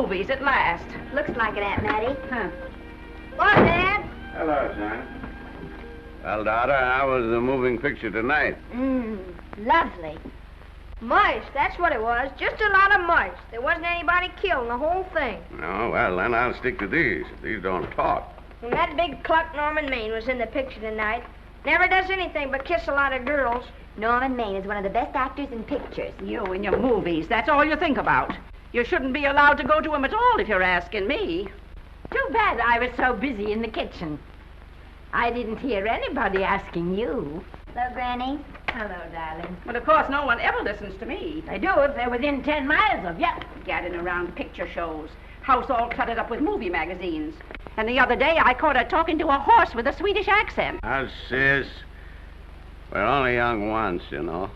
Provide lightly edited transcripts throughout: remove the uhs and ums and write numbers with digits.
movies at last. Looks like it, Aunt Mattie. Huh. What, Dad? Hello, son. Well, daughter, how was the moving picture tonight? Lovely. Mice, that's what it was. Just a lot of mice. There wasn't anybody killed in the whole thing. No, well, then I'll stick to these. These don't talk. And that big cluck Norman Maine was in the picture tonight. Never does anything but kiss a lot of girls. Norman Maine is one of the best actors in pictures. You and your movies, that's all you think about. You shouldn't be allowed to go to him at all if you're asking me. Too bad I was so busy in the kitchen. I didn't hear anybody asking you. Hello, Granny. Hello, darling. But of course, no one ever listens to me. They do if they're within 10 miles of you. Gadding around picture shows. House all cluttered up with movie magazines. And the other day, I caught her talking to a horse with a Swedish accent. Now, sis, we're only young once, you know.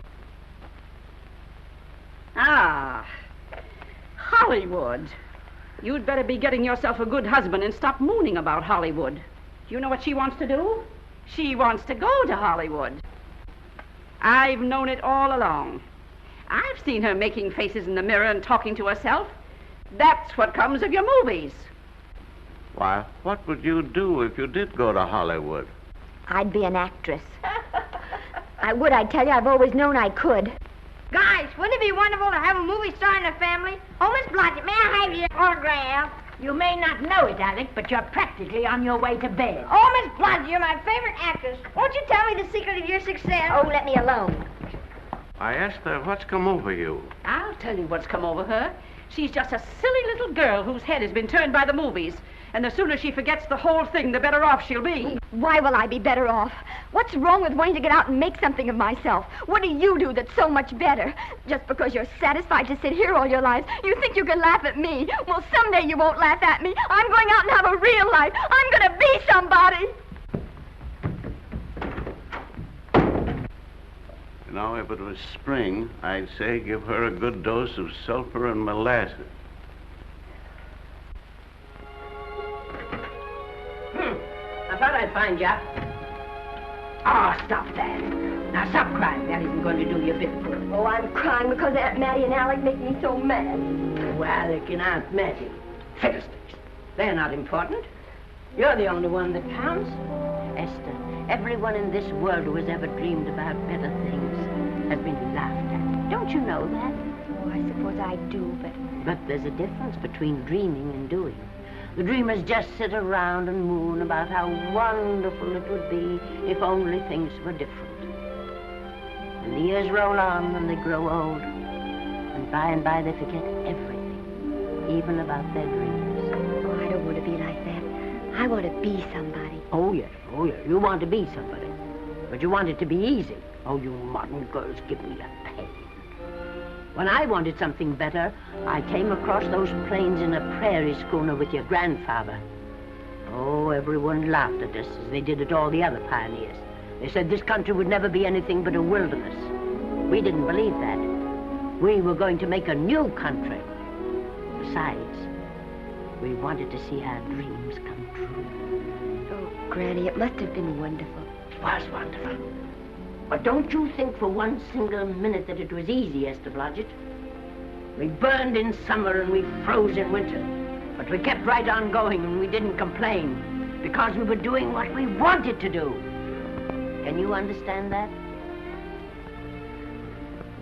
Ah, Hollywood. You'd better be getting yourself a good husband and stop mooning about Hollywood. Do you know what she wants to do? She wants to go to Hollywood. I've known it all along. I've seen her making faces in the mirror and talking to herself. That's what comes of your movies. Why, what would you do if you did go to Hollywood? I'd be an actress. I would, I tell you. I've always known I could. Guys, wouldn't it be wonderful to have a movie star in the family? Oh, Miss Blodgett, may I have your autograph? You may not know it, Alec, but you're practically on your way to bed. Oh, Miss Blodgett, you're my favorite actress. Won't you tell me the secret of your success? Oh, let me alone. I asked her what's come over you. I'll tell you what's come over her. She's just a silly little girl whose head has been turned by the movies. And the sooner she forgets the whole thing, the better off she'll be. Why will I be better off? What's wrong with wanting to get out and make something of myself? What do you do that's so much better? Just because you're satisfied to sit here all your lives, you think you can laugh at me. Well, someday you won't laugh at me. I'm going out and have a real life. I'm going to be somebody. You know, if it was spring, I'd say give her a good dose of sulfur and molasses. I thought I'd find you. Oh, stop that. Now, stop crying. That isn't going to do you a bit of good. Oh, I'm crying because Aunt Mattie and Alec make me so mad. Oh, Alec and Aunt Mattie. Fiddlesticks. They're not important. You're the only one that counts. Esther, everyone in this world who has ever dreamed about better things has been laughed at. Don't you know that? Oh, I suppose I do, But there's a difference between dreaming and doing. The dreamers just sit around and moon about how wonderful it would be if only things were different. And the years roll on and they grow old. And by they forget everything, even about their dreams. Oh, I don't want to be like that. I want to be somebody. Oh, yes. You want to be somebody. But you want it to be easy. Oh, you modern girls give me a pain. When I wanted something better, I came across those plains in a prairie schooner with your grandfather. Oh, everyone laughed at us as they did at all the other pioneers. They said this country would never be anything but a wilderness. We didn't believe that. We were going to make a new country. Besides, we wanted to see our dreams come true. Oh, Granny, it must have been wonderful. It was wonderful. But don't you think for one single minute that it was easy, Esther Blodgett. We burned in summer and we froze in winter. But we kept right on going and we didn't complain because we were doing what we wanted to do. Can you understand that?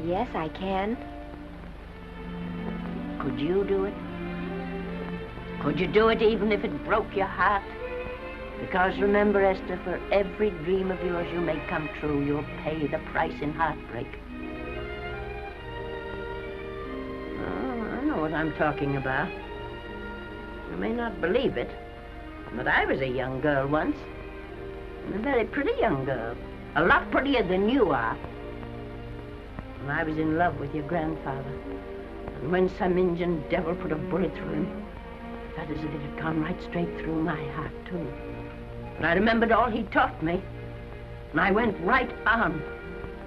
Yes, I can. Could you do it? Could you do it even if it broke your heart? Because remember, Esther, for every dream of yours you make come true, you'll pay the price in heartbreak. Oh, I know what I'm talking about. You may not believe it, but I was a young girl once. And a very pretty young girl. A lot prettier than you are. And I was in love with your grandfather. And when some Indian devil put a bullet through him, I felt as if it had gone right straight through my heart, too. But I remembered all he taught me, and I went right on.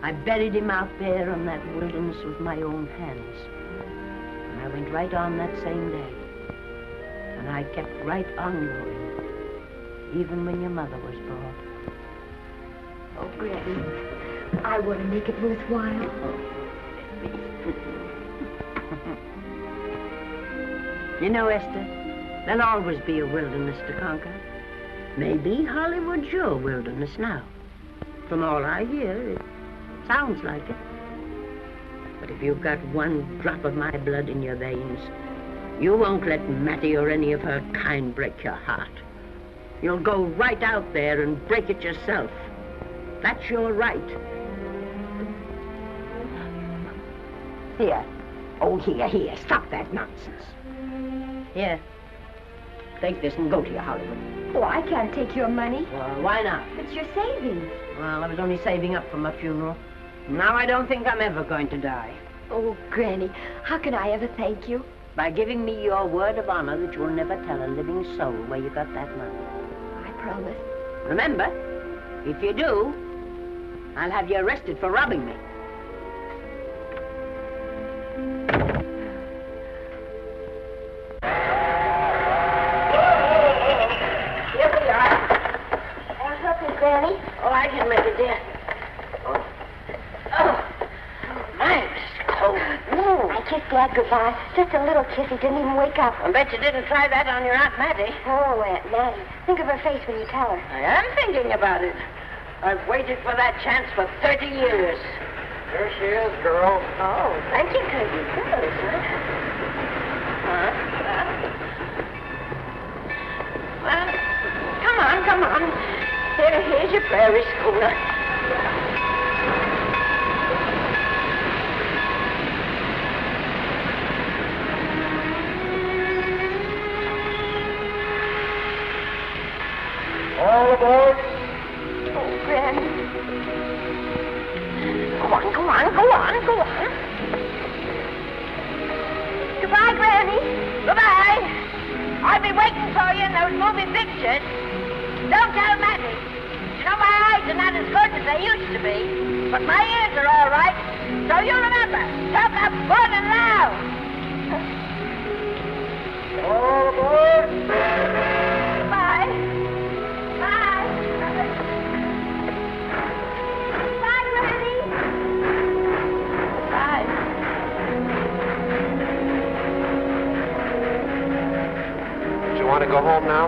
I buried him out there in that wilderness with my own hands. And I went right on that same day. And I kept right on going, even when your mother was born. Oh, Granny, I want to make it worthwhile. You know, Esther, there'll always be a wilderness to conquer. Maybe Hollywood's your wilderness now. From all I hear, it sounds like it. But if you've got one drop of my blood in your veins, you won't let Mattie or any of her kind break your heart. You'll go right out there and break it yourself. That's your right. Here. Oh, here. Stop that nonsense. Here. Take this and go to your Hollywood. Oh, I can't take your money. Well, why not? It's your savings. Well, I was only saving up for my funeral. Now I don't think I'm ever going to die. Oh, Granny, how can I ever thank you? By giving me your word of honor that you'll never tell a living soul where you got that money. I promise. Remember, if you do, I'll have you arrested for robbing me. Here we are. I'll help you, Granny. Oh, I can make it, dear. Oh, my, it's cold. I kissed Dad goodbye. Just a little kiss. He didn't even wake up. I bet you didn't try that on your Aunt Mattie. Oh, Aunt Mattie. Think of her face when you tell her. I am thinking about it. I've waited for that chance for 30 years. Here she is, girl. Oh, thank you, Cousin. Good, huh? Well, come on. Here's your prairie schooner. All aboard. Oh, Granny. Go on. Goodbye, Granny. Goodbye. I'll be waiting for you in those movie pictures. Don't tell Mattie. You know, my eyes are not as good as they used to be, but my ears are all right. So you remember, talk up good and loud. All aboard. Goodbye. Bye. Bye, Granny. Bye. Do you want to go home now?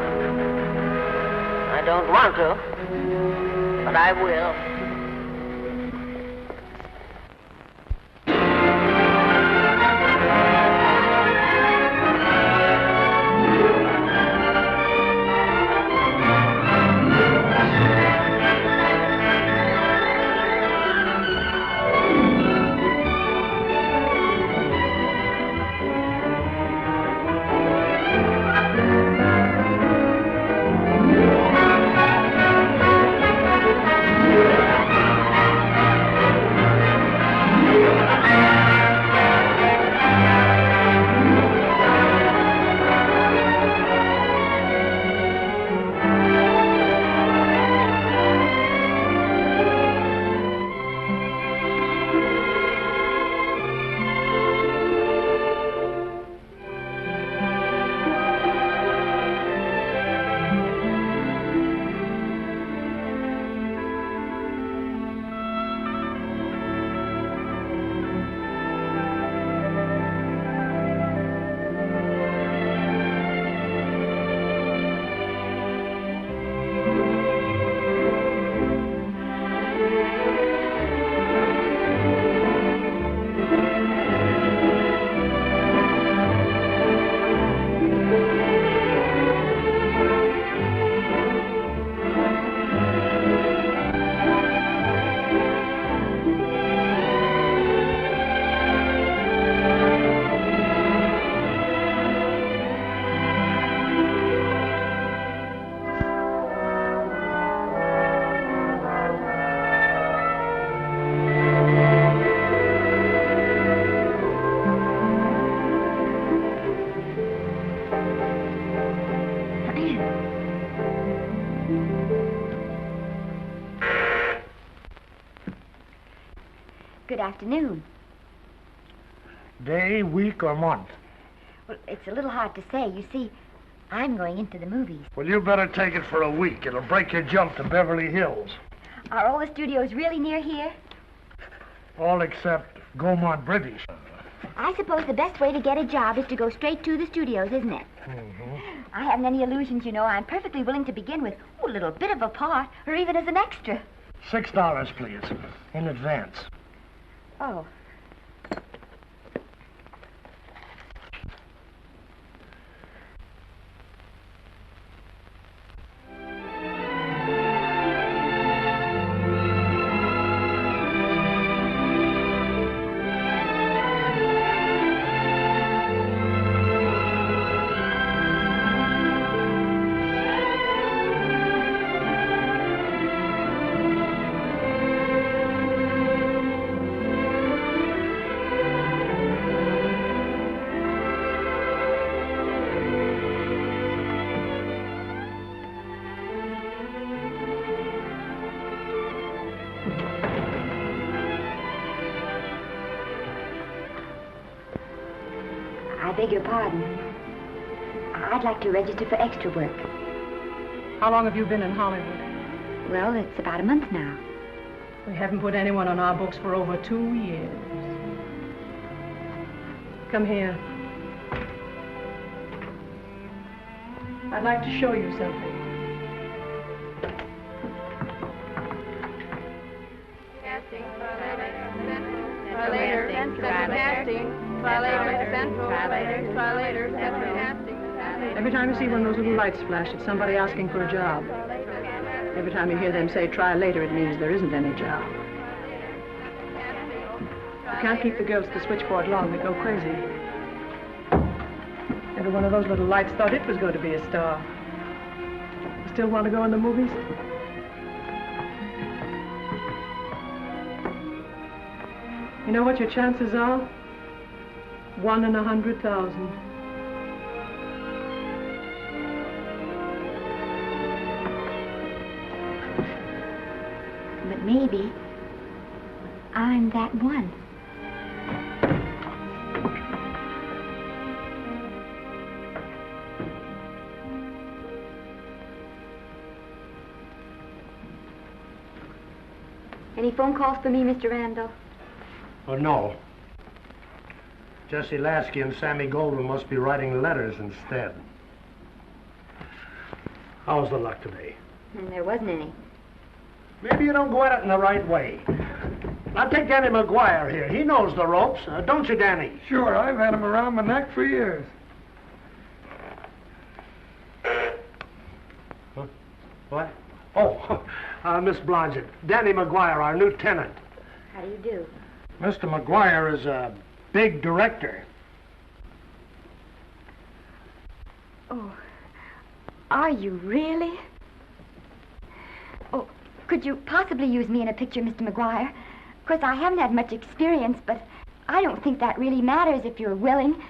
I don't want to, but I will. Good afternoon. Day, week, or month? Well, it's a little hard to say. You see, I'm going into the movies. Well, you better take it for a week. It'll break your jump to Beverly Hills. Are all the studios really near here? All except Gaynor British. I suppose the best way to get a job is to go straight to the studios, isn't it? Mm-hmm. I haven't any illusions, you know. I'm perfectly willing to begin with a little bit of a part, or even as an extra. $6, please, in advance. Oh. I beg your pardon. I'd like to register for extra work. How long have you been in Hollywood? Well, it's about a month now. We haven't put anyone on our books for over 2 years. Come here. I'd like to show you something. Every time you see one of those little lights flash, it's somebody asking for a job. Every time you hear them say, try later, it means there isn't any job. You can't keep the girls at the switchboard long. They go crazy. Every one of those little lights thought it was going to be a star. You still want to go in the movies? You know what your chances are? 1 in 100,000. But maybe I'm that one. Any phone calls for me, Mr. Randall? Oh, no. Jesse Lasky and Sammy Goldwyn must be writing letters instead. How's the luck today? There wasn't any. Maybe you don't go at it in the right way. Now take Danny McGuire here. He knows the ropes. Don't you, Danny? Sure, I've had him around my neck for years. Huh? What? Oh, Miss Blodgett. Danny McGuire, our new tenant. How do you do? Mr. McGuire is a big director. Oh, are you really? Oh, could you possibly use me in a picture, Mr. McGuire? Of course, I haven't had much experience, but I don't think that really matters if you're willing.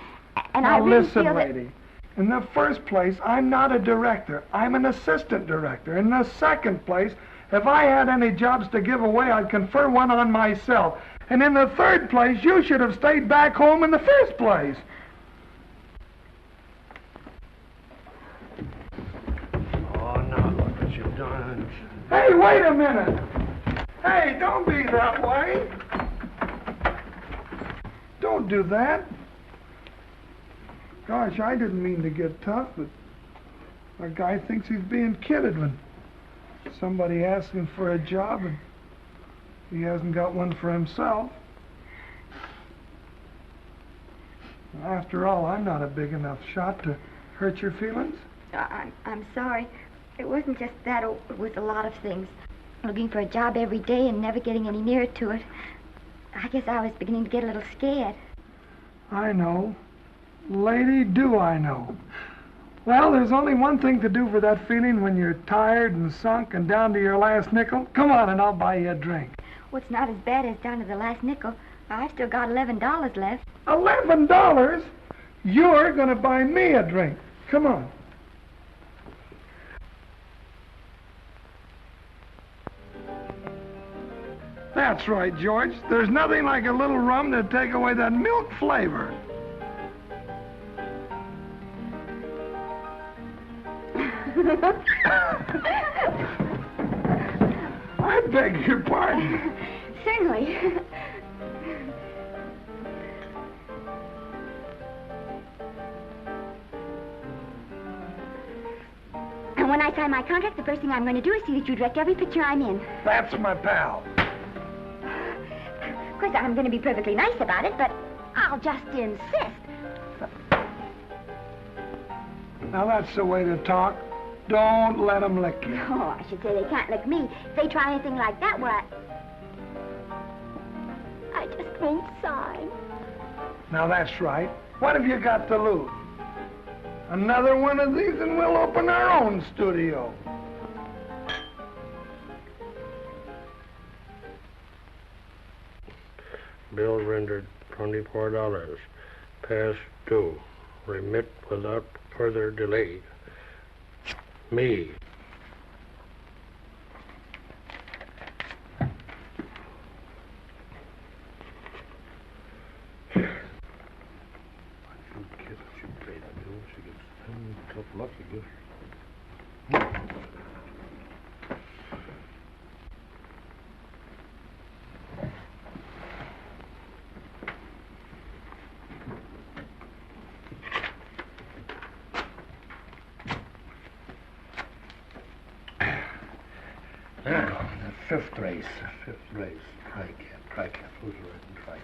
And Now I really listen, feel that... lady. In the first place, I'm not a director. I'm an assistant director. In the second place, if I had any jobs to give away, I'd confer one on myself. And in the third place, you should have stayed back home in the first place. Oh, now look what you've done. Hey, wait a minute. Hey, don't be that way. Don't do that. Gosh, I didn't mean to get tough, but a guy thinks he's being kidded when somebody asks him for a job and he hasn't got one for himself. After all, I'm not a big enough shot to hurt your feelings. I'm sorry. It wasn't just that. It was a lot of things. Looking for a job every day and never getting any nearer to it. I guess I was beginning to get a little scared. I know. Lady, do I know. Well, there's only one thing to do for that feeling when you're tired and sunk and down to your last nickel. Come on and I'll buy you a drink. Well, it's not as bad as down to the last nickel. I've still got $11 left. $11? You're going to buy me a drink. Come on. That's right, George. There's nothing like a little rum to take away that milk flavor. I beg your pardon. Certainly. And when I sign my contract, the first thing I'm going to do is see that you direct every picture I'm in. That's my pal. Of course, I'm going to be perfectly nice about it, but I'll just insist. Now that's the way to talk. Don't let them lick you. No, I should say they can't lick me. If they try anything like that, well, I just won't sign. Now that's right. What have you got to lose? Another one of these and we'll open our own studio. Bill rendered $24. Past due. Remit without further delay. Me. Fifth race. Tri-cap. Who's riding tri-cap?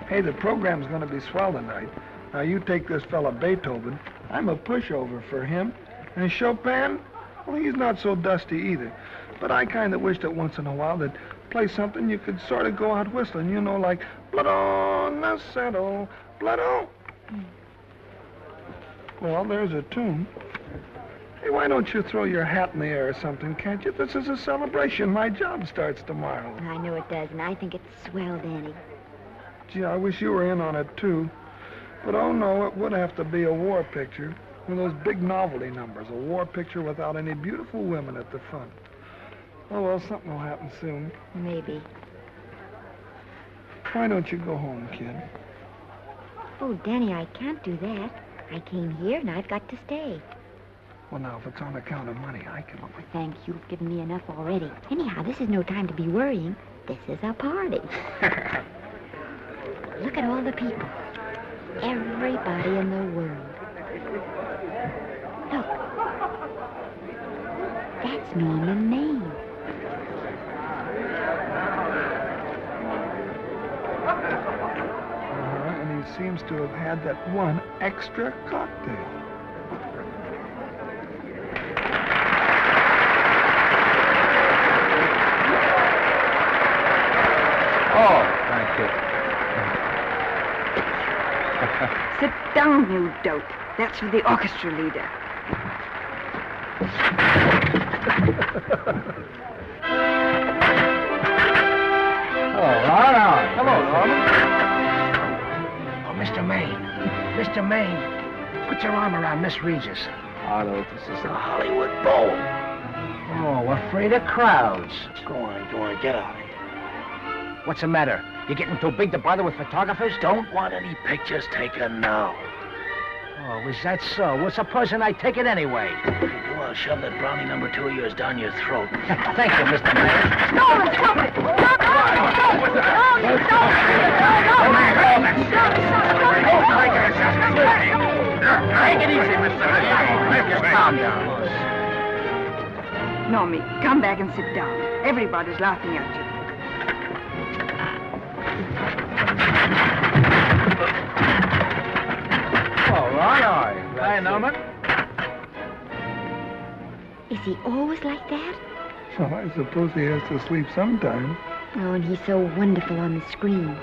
Hey, the program's going to be swell tonight. Now, you take this fella Beethoven. I'm a pushover for him. And Chopin, well, he's not so dusty either. But I kind of wish that once in a while they'd play something you could sort of go out whistling, you know, like Blood on the Saddle, Blood on. Well, there's a tune. Hey, why don't you throw your hat in the air or something, can't you? This is a celebration. My job starts tomorrow. I know it does, and I think it's swell, Danny. Gee, I wish you were in on it, too. But, oh, no, it would have to be a war picture. One of those big novelty numbers, a war picture without any beautiful women at the front. Oh, well, something will happen soon. Maybe. Why don't you go home, kid? Oh, Danny, I can't do that. I came here, and I've got to stay. Well, now, if it's on account of money, I can... Oh, thank you. You've given me enough already. Anyhow, this is no time to be worrying. This is a party. Look at all the people. Everybody in the world. Look. That's Norman Maine. And he seems to have had that one extra cocktail. Oh, thank you. Sit down, you dope. That's for the orchestra leader. All right. Hello, Norman. Oh, Mr. Maine, put your arm around Miss Regis. Otto, this is a Hollywood bowl. Oh, afraid of crowds. Go on, get out of here. What's the matter? You getting too big to bother with photographers? Don't want any pictures taken now. Oh, is that so? Well, supposing I take it anyway. If you do, I'll shove that brownie number 2 of yours down your throat. Thank you, Mr. Mayor. No, stop it! Stop Take it easy, Mr. Mayor. Just calm down. Normie, come back and sit down. Everybody's laughing at you. All right. Hi, Norman. Is he always like that? Well, I suppose he has to sleep sometime. Oh, and he's so wonderful on the screen.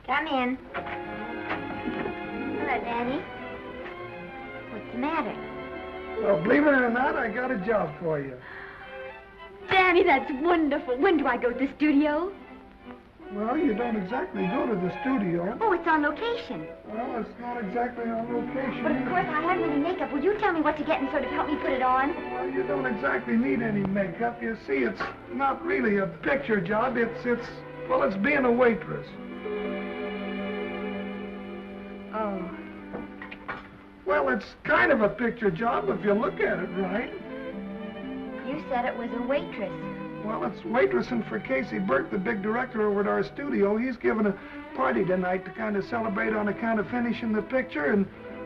Come in. Danny. What's the matter? Well, believe it or not, I got a job for you. Danny, that's wonderful. When do I go to the studio? Well, you don't exactly go to the studio. Oh, it's on location. Well, it's not exactly on location. But of course, I haven't any makeup. Will you tell me what to get and sort of help me put it on? Well, you don't exactly need any makeup. You see, it's not really a picture job. It's being a waitress. Oh. Well, it's kind of a picture job if you look at it right. You said it was a waitress. Well, it's waitressing for Casey Burke, the big director over at our studio. He's giving a party tonight to kind of celebrate on account of finishing the picture,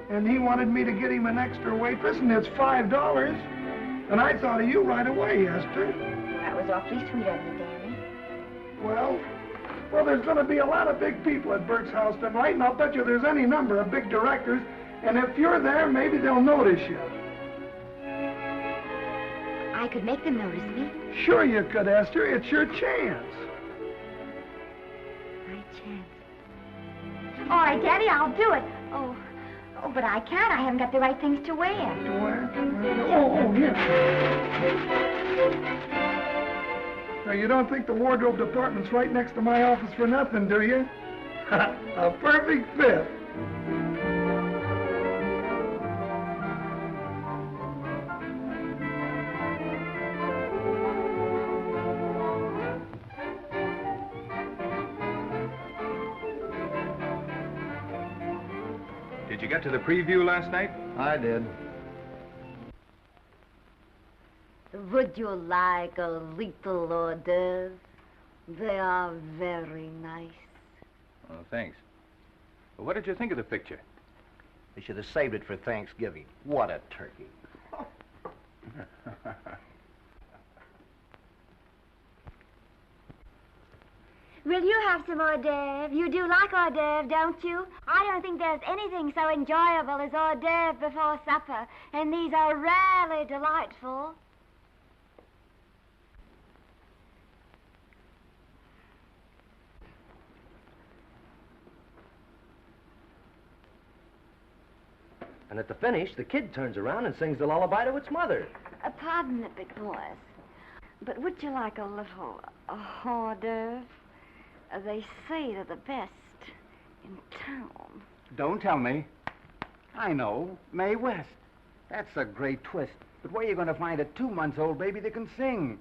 and he wanted me to get him an extra waitress, and it's $5. And I thought of you right away, Esther. That was awfully sweet of you, Danny. Well, there's going to be a lot of big people at Burke's house tonight, and I'll bet you there's any number of big directors, and if you're there, maybe they'll notice you. I could make them notice me. Sure you could, Esther. It's your chance. My chance. All right, Daddy, I'll do it. Oh, but I can't. I haven't got the right things to wear. To wear? Oh, yeah. Now, you don't think the wardrobe department's right next to my office for nothing, do you? A perfect fit. Did you get to the preview last night? I did. Would you like a little hors d'oeuvre? They are very nice. Oh, thanks. Well, what did you think of the picture? They should have saved it for Thanksgiving. What a turkey. Will you have some hors d'oeuvre? You do like hors d'oeuvre, don't you? I don't think there's anything so enjoyable as hors d'oeuvre before supper, and these are rarely delightful. And at the finish, the kid turns around and sings the lullaby to its mother. Pardon the big boys, but would you like a little hors d'oeuvre? They say they're the best in town. Don't tell me. I know. Mae West. That's a great twist. But where are you going to find a 2-month-old baby that can sing?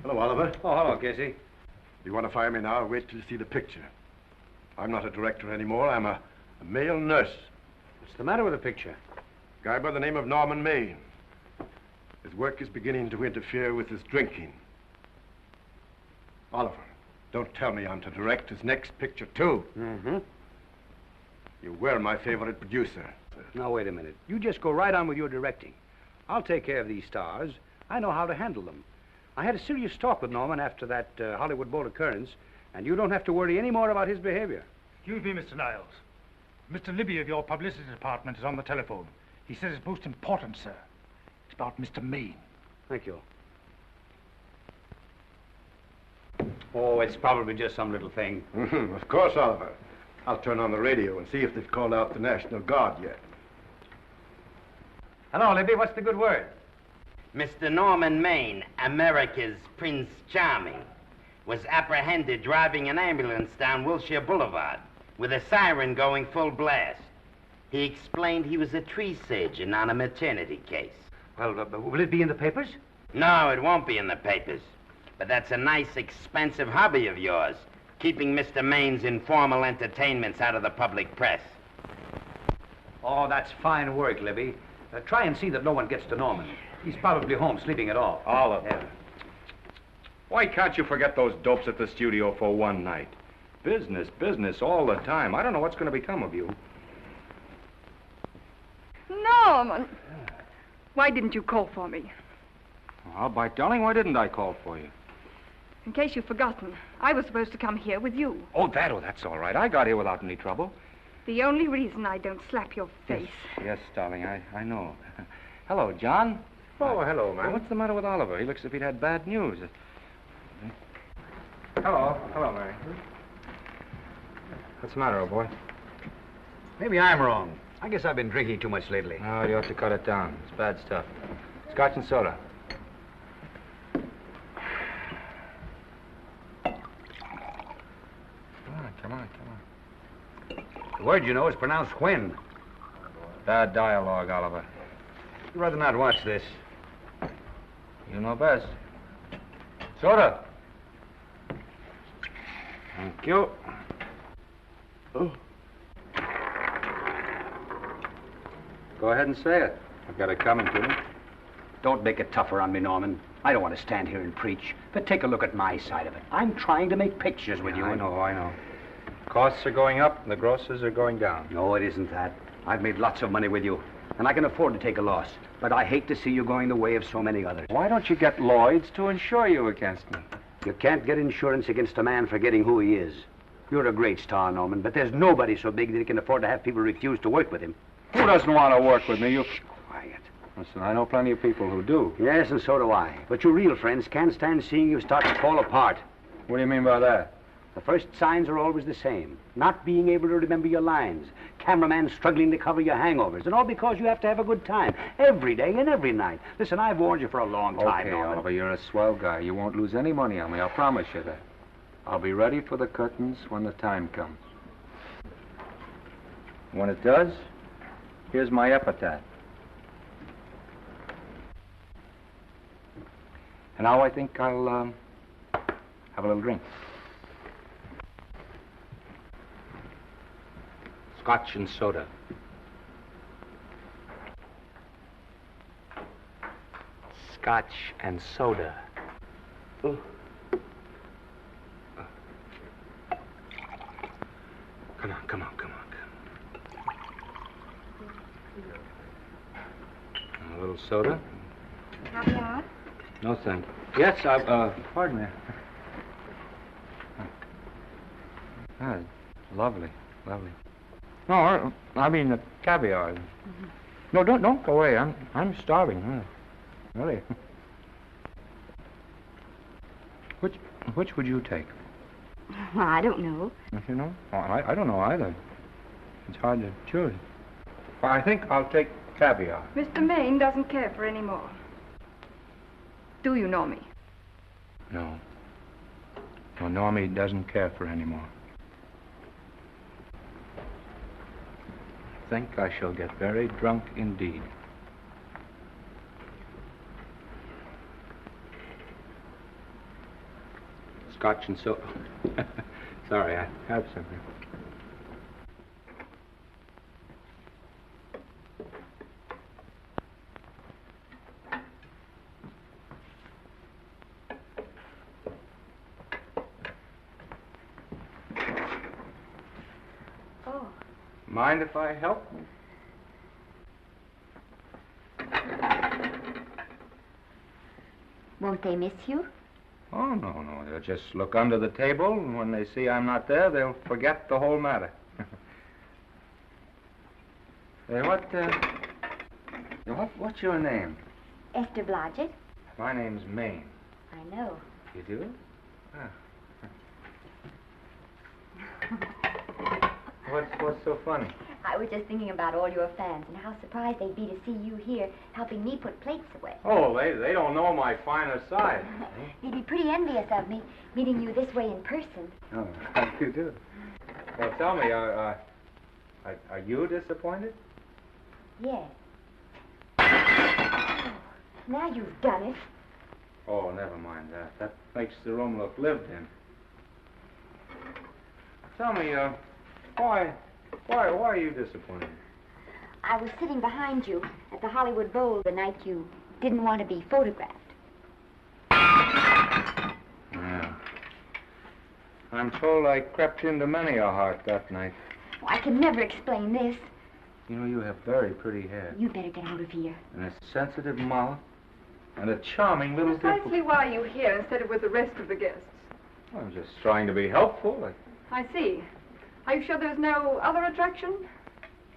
Hello, Oliver. Oh, hello, Casey. You want to fire me now? Wait till you see the picture. I'm not a director anymore. I'm a male nurse. What's the matter with the picture? Guy by the name of Norman Maine. His work is beginning to interfere with his drinking. Oliver, don't tell me I'm to direct his next picture, too. Mm-hmm. You were my favorite producer. Now, wait a minute. You just go right on with your directing. I'll take care of these stars. I know how to handle them. I had a serious talk with Norman after that Hollywood boat occurrence, and you don't have to worry any more about his behavior. Excuse me, Mr. Niles. Mr. Libby of your publicity department is on the telephone. He says it's most important, sir. It's about Mr. Maine. Thank you. Oh, it's probably just some little thing. Of course, Oliver. I'll turn on the radio and see if they've called out the National Guard yet. Hello, Libby. What's the good word? Mr. Norman Maine, America's Prince Charming, was apprehended driving an ambulance down Wilshire Boulevard with a siren going full blast. He explained he was a tree surgeon on a maternity case. Well, will it be in the papers? No, it won't be in the papers. But that's a nice, expensive hobby of yours, keeping Mr. Maine's informal entertainments out of the public press. Oh, that's fine work, Libby. Try and see that no one gets to Norman. He's probably home sleeping it off. Oliver. Yeah. Why can't you forget those dopes at the studio for one night? Business, business all the time. I don't know what's going to become of you. Norman! Why didn't you call for me? Well, by darling, why didn't I call for you? In case you've forgotten, I was supposed to come here with you. Oh, that's all right. I got here without any trouble. The only reason I don't slap your face. Yes, darling, I know. Hello, John. Oh, hello, man. Well, what's the matter with Oliver? He looks as if he'd had bad news. Hello, Mary. What's the matter, old boy? Maybe I'm wrong. I guess I've been drinking too much lately. No, you ought to cut it down. It's bad stuff. Scotch and soda. Come on. The word, you know, is pronounced when. Bad dialogue, Oliver. I'd rather not watch this. You know best. Soda. Thank you. Oh. Go ahead and say it. I've got it coming to me. Don't make it tougher on me, Norman. I don't want to stand here and preach, but take a look at my side of it. I'm trying to make pictures with you. I know. Costs are going up and the grosses are going down. No, it isn't that. I've made lots of money with you, and I can afford to take a loss. But I hate to see you going the way of so many others. Why don't you get Lloyd's to insure you against me? You can't get insurance against a man forgetting who he is. You're a great star, Norman, but there's nobody so big that he can afford to have people refuse to work with him. Who doesn't want to work with me? You... Quiet. Listen, I know plenty of people who do. Yes, and so do I. But your real friends can't stand seeing you start to fall apart. What do you mean by that? The first signs are always the same. Not being able to remember your lines. Cameraman struggling to cover your hangovers. And all because you have to have a good time. Every day and every night. Listen, I've warned you for a long time, Okay, Norman. Oliver, you're a swell guy. You won't lose any money on me. I'll promise you that. I'll be ready for the curtains when the time comes. When it does, here's my epitaph. And now I think I'll have a little drink. Scotch and soda. Scotch and soda. Oh. Come on. A little soda? Caviar? No, thank you. Yes, pardon me. Ah, lovely. No, I mean the caviar. Mm-hmm. No, don't go away. I'm starving. Really. Which would you take? Well, I don't know. Don't you know? Oh, I don't know either. It's hard to choose. Well, I think I'll take caviar. Mr. Maine doesn't care for any more. Do you, Normie? No. No, Normie doesn't care for any more. I think I shall get very drunk indeed. Scotch and soda. Sorry, I have something. Oh. Mind if I help? Won't they miss you? Oh, no. They'll just look under the table, and when they see I'm not there, they'll forget the whole matter. Hey, what's your name? Esther Blodgett. My name's Maine. I know. You do? What's so funny? I was just thinking about all your fans and how surprised they'd be to see you here helping me put plates away. Oh, they don't know my finer side. They'd be pretty envious of me, meeting you this way in person. Oh, how you do? Well, tell me, are you disappointed? Yes. Oh, now you've done it. Oh, never mind that. That makes the room look lived in. Tell me, why are you disappointed? I was sitting behind you at the Hollywood Bowl the night you didn't want to be photographed. Yeah. I'm told I crept into many a heart that night. Oh, I can never explain this. You know, you have very pretty hair. You better get out of here. And a sensitive mouth. And a charming little Precisely why are you here instead of with the rest of the guests? I'm just trying to be helpful. I see. Are you sure there's no other attraction?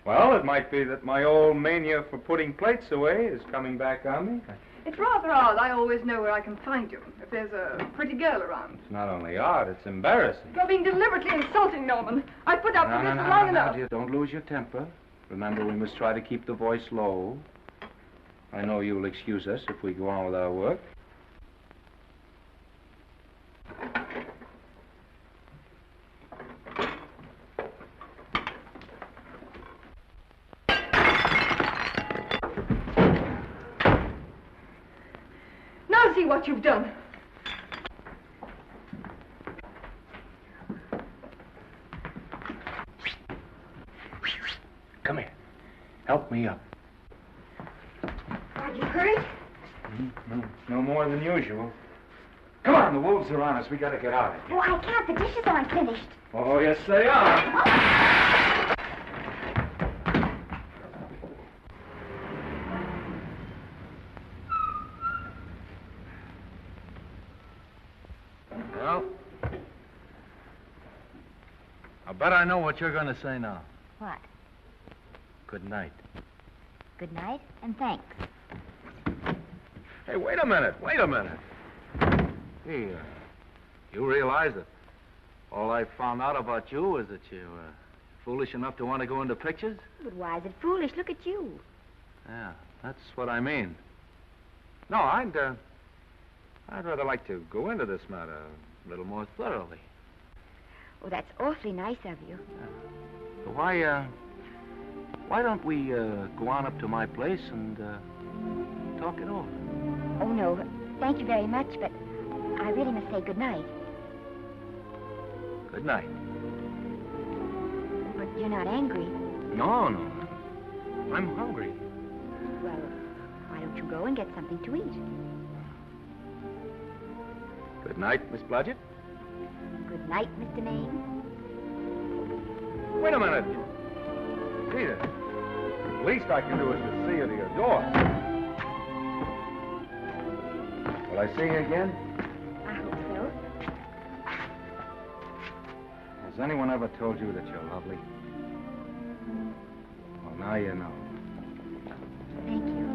Well, it might be that my old mania for putting plates away is coming back on me. It's rather odd. I always know where I can find you if there's a pretty girl around. It's not only odd, it's embarrassing. You're being deliberately insulting, Norman. I put up with this for long enough. Dear, don't lose your temper. Remember, we must try to keep the voice low. I know you'll excuse us if we go on with our work. Now see what you've done. Come here. Help me up. Are you hurt? No more than usual. Come on, the wolves are on us. We gotta get out of here. Oh, I can't. The dishes aren't finished. Oh, yes, they are. Well, I bet I know what you're going to say now. What? Good night. Good night, and thanks. Hey, wait a minute. Hey, you realize that all I found out about you is that you're foolish enough to want to go into pictures? But why is it foolish? Look at you. Yeah, that's what I mean. No, I'd rather like to go into this matter a little more thoroughly. Oh, that's awfully nice of you. So why don't we go on up to my place and talk it over? Oh, no. Thank you very much, but I really must say good night. Good night. But you're not angry. No. I'm hungry. Well, why don't you go and get something to eat? Good night, Miss Blodgett. Good night, Mr. Maine. Wait a minute. Peter, the least I can do is to see you to your door. Will I see you again? I hope so. Has anyone ever told you that you're lovely? Well, now you know. Thank you.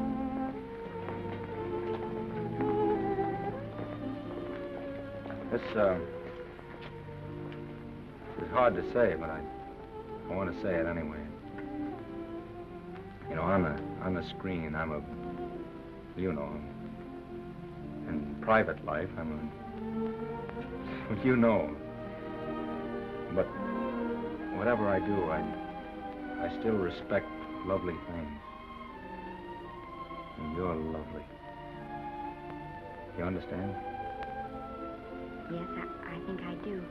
This is hard to say, but I want to say it anyway. You know, on the screen, in private life, well, you know. But whatever I do, I still respect lovely things. And you're lovely. You understand? Yes, I think I do.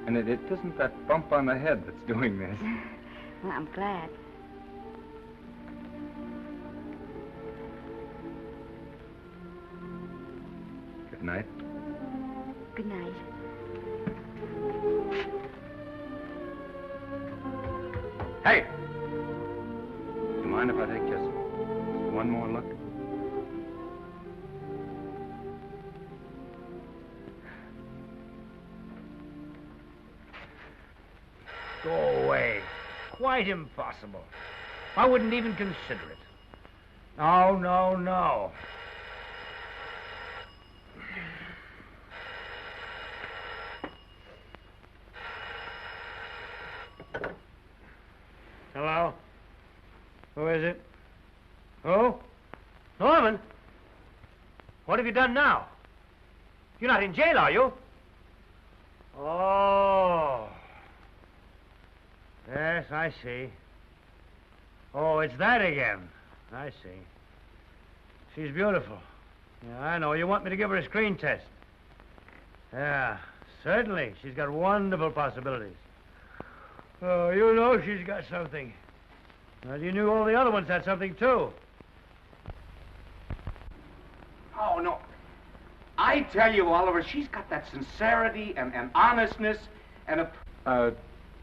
And it isn't that bump on the head that's doing this. Well, I'm glad. Good night. Good night. Hey! Do you mind if I take just one more look? Go away. Quite impossible. I wouldn't even consider it. No. Hello? Who is it? Who? Norman? What have you done now? You're not in jail, are you? Oh. Yes, I see. Oh, it's that again. I see. She's beautiful. Yeah, I know. You want me to give her a screen test? Yeah, certainly. She's got wonderful possibilities. Oh, you know she's got something. Well, you knew all the other ones had something, too. Oh, no. I tell you, Oliver, she's got that sincerity and honestness and a...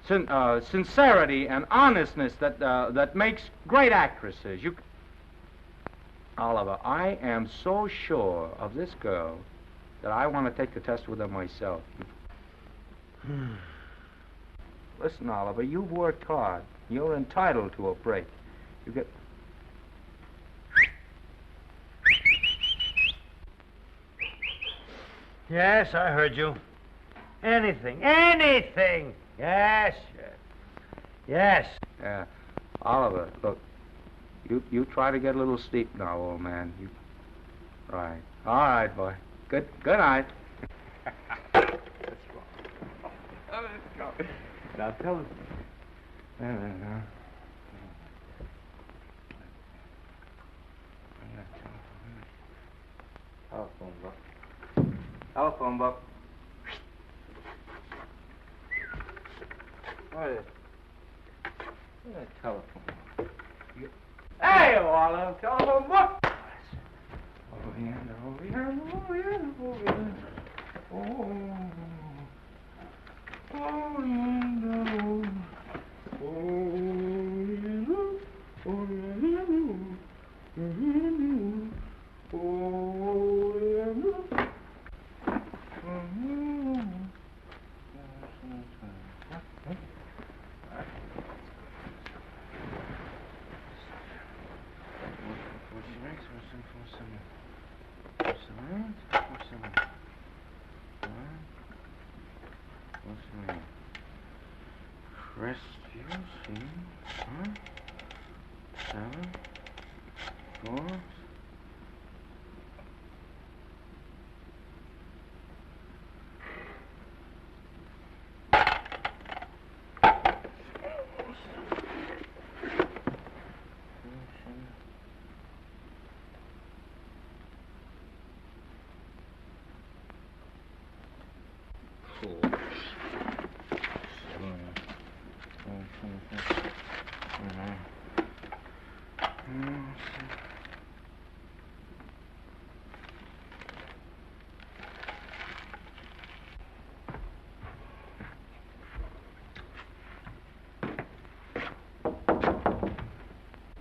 Sincerity and honestness that makes great actresses. Oliver, I am so sure of this girl that I want to take the test with her myself. Listen, Oliver, you've worked hard. You're entitled to a break. You get... Yes, I heard you. Anything. Yes, yes. Yes. Oliver, look, you try to get a little sleep now, old man. Right. All right, boy. Good night. Let's go. Now tell us. Telephone book. What is a telephone book? Hey, Oliver, telephone book. Over here.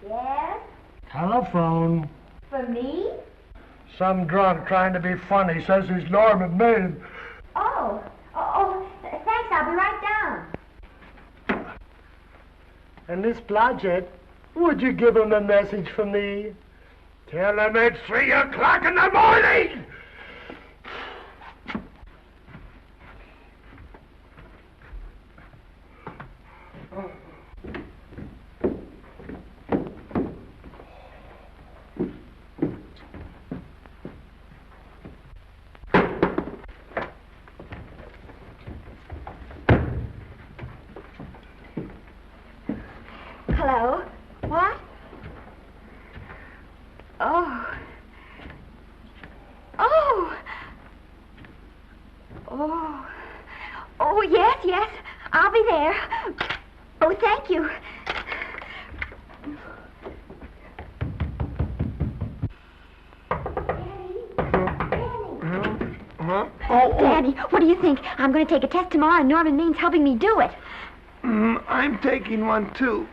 Yes? Telephone. For me? Some drunk trying to be funny says he's Norman Maine. Thanks, I'll be right down. And Miss Blodgett, would you give him a message for me? Tell him it's 3 o'clock in the morning! Hello? What? Yes, I'll be there. Oh, thank you. Daddy, what do you think? I'm going to take a test tomorrow, and Norman Main's helping me do it. I'm taking one, too.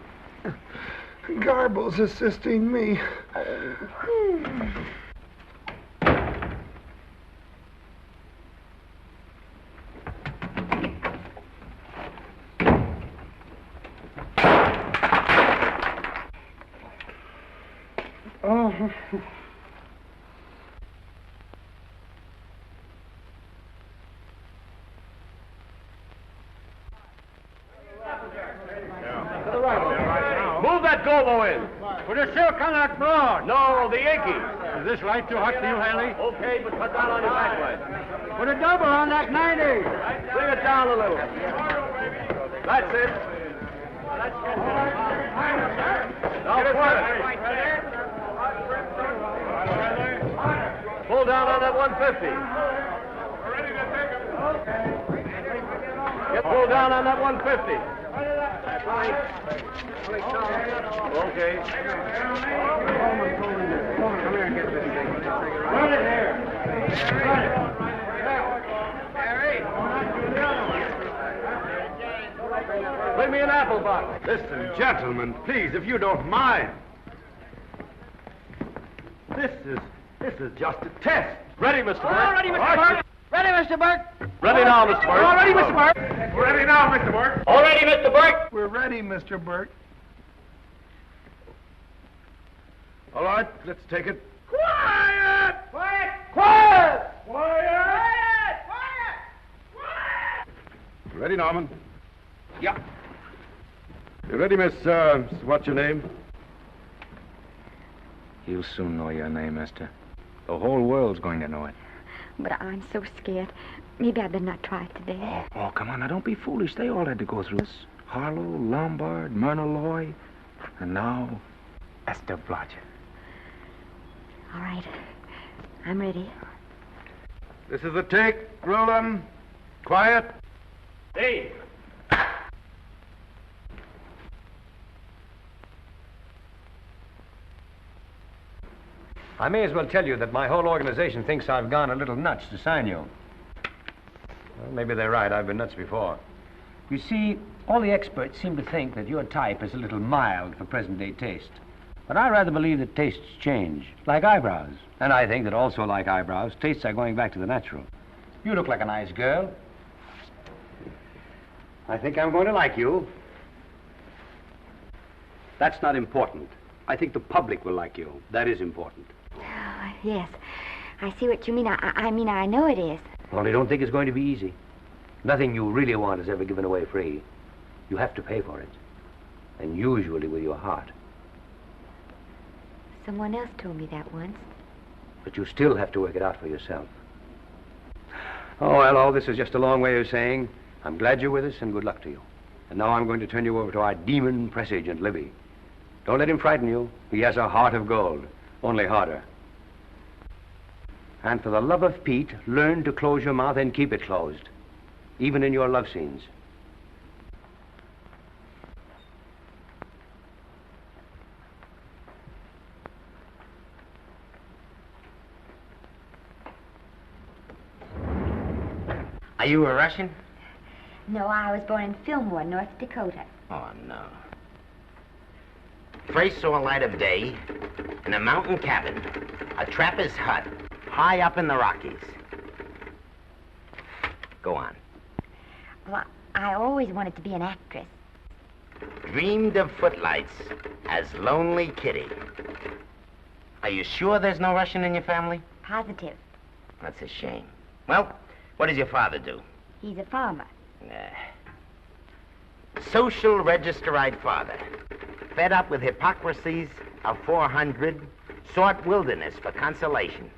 Garble's assisting me. Move that gobo in. Put a silk on that broad. No, the Yankee. Is this light too hot for you, Haley? Okay, but cut down on your backlight. Put a double on that 90. Bring it down a little. That's it. Now put it. Pull down on that 150. Get pulled down on that 150. Okay. Come here and get this thing. Run it here. Run it. Bring me an apple box. Listen, gentlemen, please, if you don't mind. This is just a test. Ready, Mr. Burke? All ready, Mr. Burke. Ready, Mr. Burke? Ready now, Mr. Burke. All ready, Mr. Burke? Ready now, Mr. Burke. All ready, Mr. Burke? We're ready, Mr. Burke. All right, let's take it. Quiet! Quiet! Quiet! Quiet! Ready, Norman? Yeah. You ready, Miss, what's your name? You'll soon know your name, Esther. The whole world's going to know it. But I'm so scared. Maybe I better not try it today. Oh, come on, now don't be foolish. They all had to go through this. Harlow, Lombard, Myrna Loy, and now Esther Blodgett. All right. I'm ready. This is the take. Roll 'em. Quiet. Hey. I may as well tell you that my whole organization thinks I've gone a little nuts to sign you. Well, maybe they're right. I've been nuts before. You see, all the experts seem to think that your type is a little mild for present-day taste. But I rather believe that tastes change, like eyebrows. And I think that also, like eyebrows, tastes are going back to the natural. You look like a nice girl. I think I'm going to like you. That's not important. I think the public will like you. That is important. Oh, yes. I see what you mean. I mean, I know it is. Only don't think it's going to be easy. Nothing you really want is ever given away free. You have to pay for it. And usually with your heart. Someone else told me that once. But you still have to work it out for yourself. Oh, well, all this is just a long way of saying, I'm glad you're with us and good luck to you. And now I'm going to turn you over to our demon press agent, Libby. Don't let him frighten you. He has a heart of gold, only harder. And for the love of Pete, learn to close your mouth and keep it closed, even in your love scenes. Are you a Russian? No, I was born in Fillmore, North Dakota. Oh, no. First saw light of day in a mountain cabin, a trapper's hut, high up in the Rockies. Go on. Well, I always wanted to be an actress. Dreamed of footlights as Lonely Kitty. Are you sure there's no Russian in your family? Positive. That's a shame. Well, what does your father do? He's a farmer. Social registerite father. Fed up with hypocrisies of 400, sought wilderness for consolation.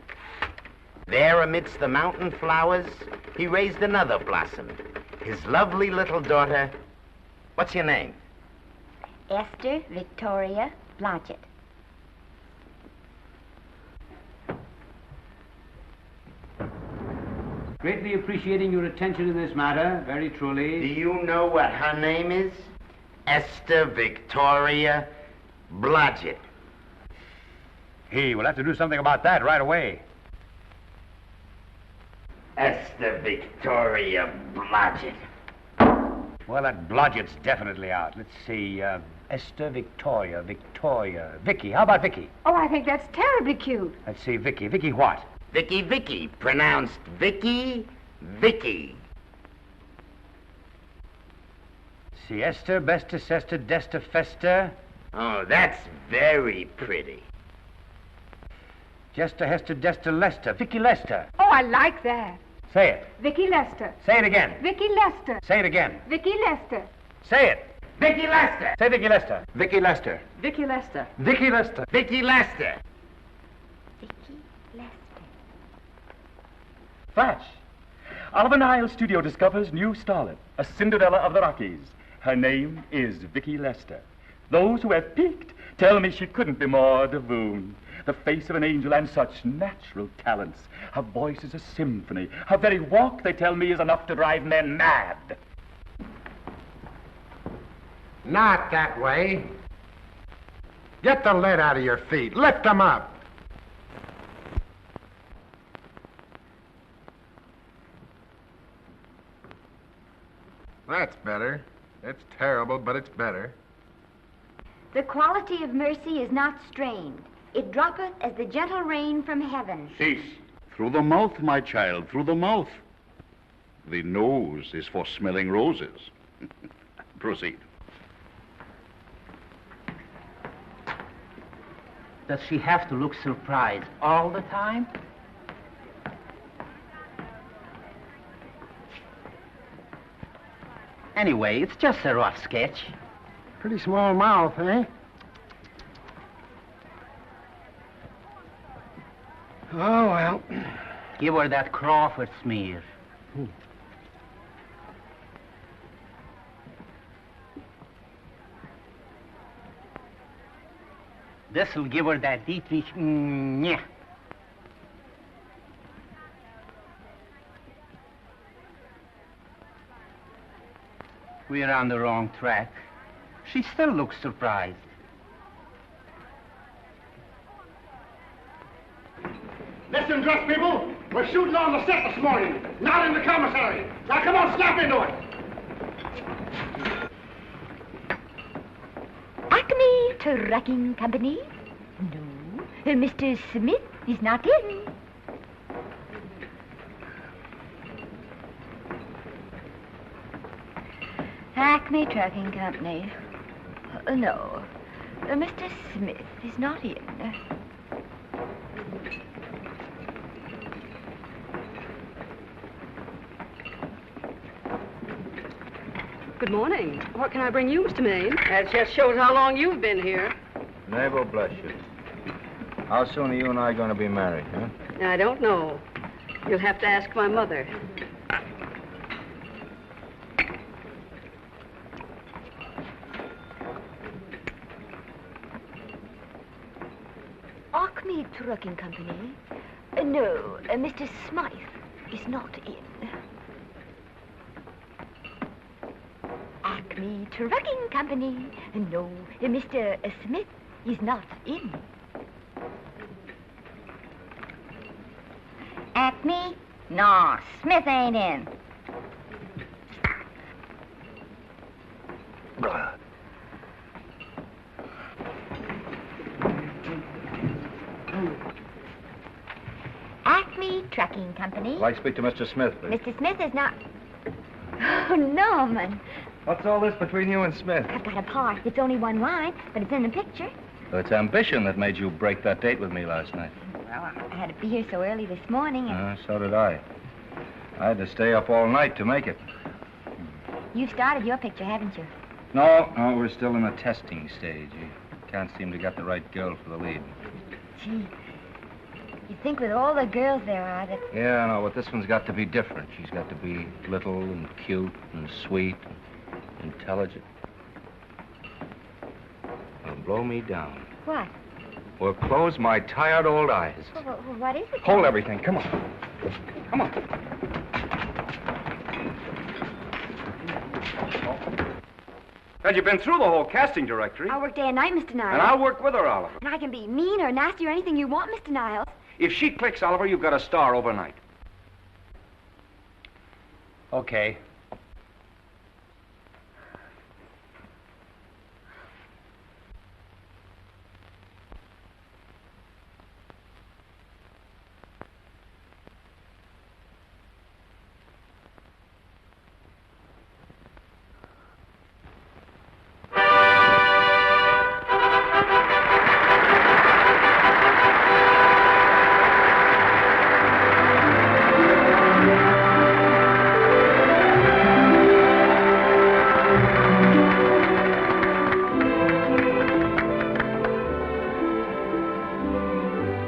There amidst the mountain flowers, he raised another blossom. His lovely little daughter. What's your name? Esther Victoria Blodgett. Greatly appreciating your attention in this matter, very truly. Do you know what her name is? Esther Victoria Blodgett. Hey, we'll have to do something about that right away. Esther Victoria Blodgett. Well, that Blodgett's definitely out. Let's see, Esther Victoria, Vicky. How about Vicky? Oh, I think that's terribly cute. Let's see, Vicky. Vicky what? Vicky, pronounced Vicky. See, Esther, Besta, Sesta, Desta, Festa. Oh, that's very pretty. Jester, Hester, Desta, Lester. Vicky Lester. Oh, I like that. Say it. Vicky Lester. Say it again. Vicky Lester. Say it again. Vicky Lester. Say it. Vicky Lester. Say Vicky Lester. Vicky Lester. Vicky Lester. Vicky Lester. Vicky Lester. Flash. Oliver Nile Studio discovers new starlet, a Cinderella of the Rockies. Her name is Vicky Lester. Those who have peeked tell me she couldn't be more divoon. The face of an angel and such natural talents. Her voice is a symphony. Her very walk, they tell me, is enough to drive men mad. Not that way. Get the lead out of your feet. Lift them up. That's better. It's terrible, but it's better. The quality of mercy is not strained. It droppeth as the gentle rain from heaven. Cease. Through the mouth, my child, through the mouth. The nose is for smelling roses. Proceed. Does she have to look surprised all the time? Anyway, it's just a rough sketch. Pretty small mouth, eh? Oh, well. Give her that Crawford smear. This'll give her that Dietrich. Yeah. We're on the wrong track. She still looks surprised. Listen, dress people. We're shooting on the set this morning, not in the commissary. Now, come on, snap into it. Acme Trucking Company? No. Mr. Smith is not in. Acme Trucking Company. No. Mr. Smith is not in. Good morning. What can I bring you, Mr. Maine? That just shows how long you've been here. Neighbor, bless you. How soon are you and I going to be married, huh? I don't know. You'll have to ask my mother. Acme Trucking Company? No, Mr. Smythe is not in. Acme Trucking Company? No, Mr. Smith is not in. Acme? No, Smith ain't in. Acme Trucking Company? I'd like to speak to Mr. Smith, please. Mr. Smith is not... Oh, Norman. What's all this between you and Smith? I've got a part. It's only one line, but it's in the picture. So it's ambition that made you break that date with me last night. Well, I had to be here so early this morning, and So did I. I had to stay up all night to make it. you've started your picture, haven't you? No, we're still in the testing stage. You can't seem to get the right girl for the lead. Gee, you'd think with all the girls there are that... Yeah, I know, but this one's got to be different. She's got to be little and cute and sweet and intelligent. It'll blow me down. What? Will close my tired old eyes. What is it? Hold everything. Come on. Come on. Well, you've been through the whole casting directory. I'll work day and night, Mr. Niles. And I'll work with her, Oliver. And I can be mean or nasty or anything you want, Mr. Niles. If she clicks, Oliver, you've got a star overnight. Okay.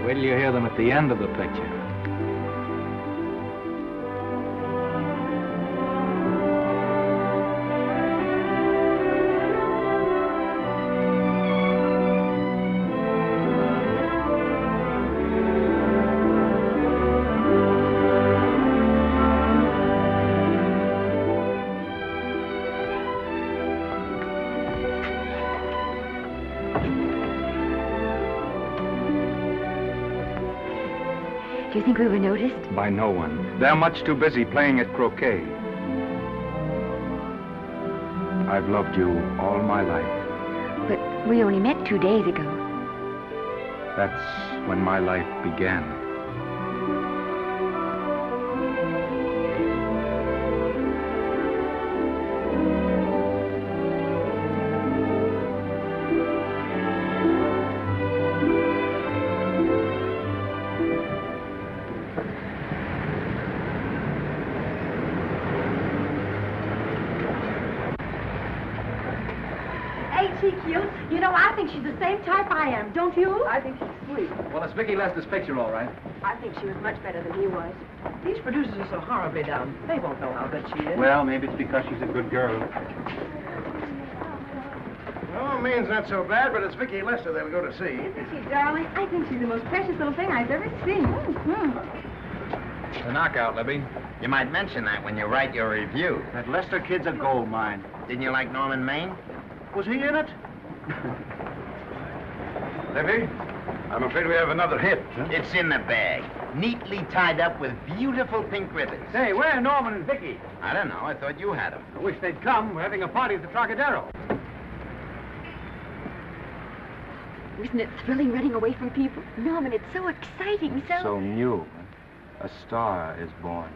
Wait till you hear them at the end of the picture. Do you think we were noticed? By no one. They're much too busy playing at croquet. I've loved you all my life. But we only met 2 days ago. That's when my life began. she cute? You know, I think she's the same type I am, don't you? I think she's sweet. Well, it's Vicky Lester's picture, all right. I think she was much better than he was. These producers are so horribly dumb. They won't know how good she is. Well, maybe it's because she's a good girl. Oh, Maine's not so bad, but it's Vicky Lester they'll go to see. Isn't she, darling? I think she's the most precious little thing I've ever seen. The knockout, Libby. You might mention that when you write your review. That Lester kid's a gold mine. Didn't you like Norman Maine? Was he in it? Libby, I'm afraid we have another hit. Huh? It's in the bag, neatly tied up with beautiful pink ribbons. Say, where are Norman and Vicky? I don't know. I thought you had them. I wish they'd come. We're having a party at the Trocadero. Isn't it thrilling running away from people? Norman, it's so exciting, So new. A star is born.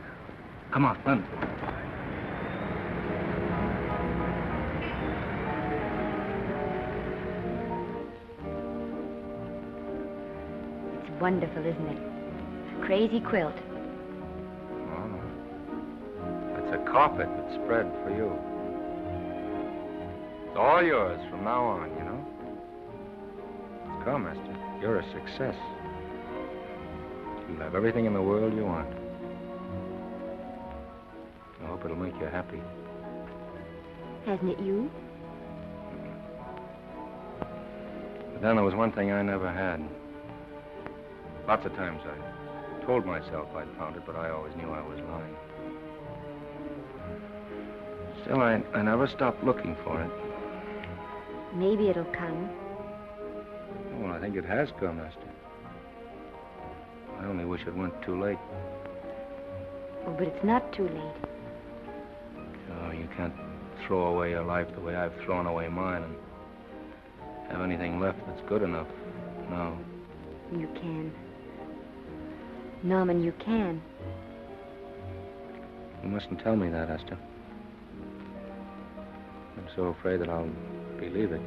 Come on, run. It's wonderful, isn't it? A crazy quilt. Oh. It's a carpet that's spread for you. It's all yours from now on, you know? Come, Esther. You're a success. You'll have everything in the world you want. I hope it'll make you happy. Hasn't it you? But then there was one thing I never had. Lots of times I told myself I'd found it, but I always knew I was lying. Still, I never stopped looking for it. Maybe it'll come. Well, I think it has come, Esther. I only wish it weren't too late. Oh, but it's not too late. Oh, you can't throw away your life the way I've thrown away mine and have anything left that's good enough. No. You can. Norman, you can. You mustn't tell me that, Esther. I'm so afraid that I'll believe it.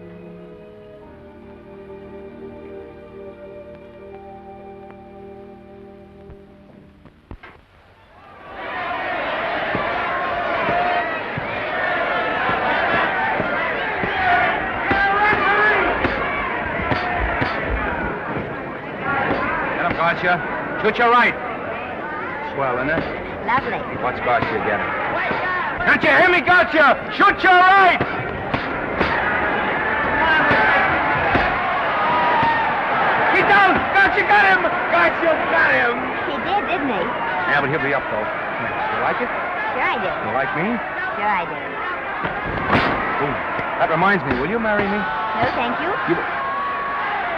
Gotcha. Shoot your right. Swell, isn't it? Lovely. What's Gotcha getting? Can't you hear me, Gotcha? Shoot your right! He's down! Gotcha got him! Gotcha got him! He did, didn't he? Yeah, but he'll be up, though. You like it? Sure I did. You like me? Sure I did. Ooh, that reminds me. Will you marry me? No, thank you.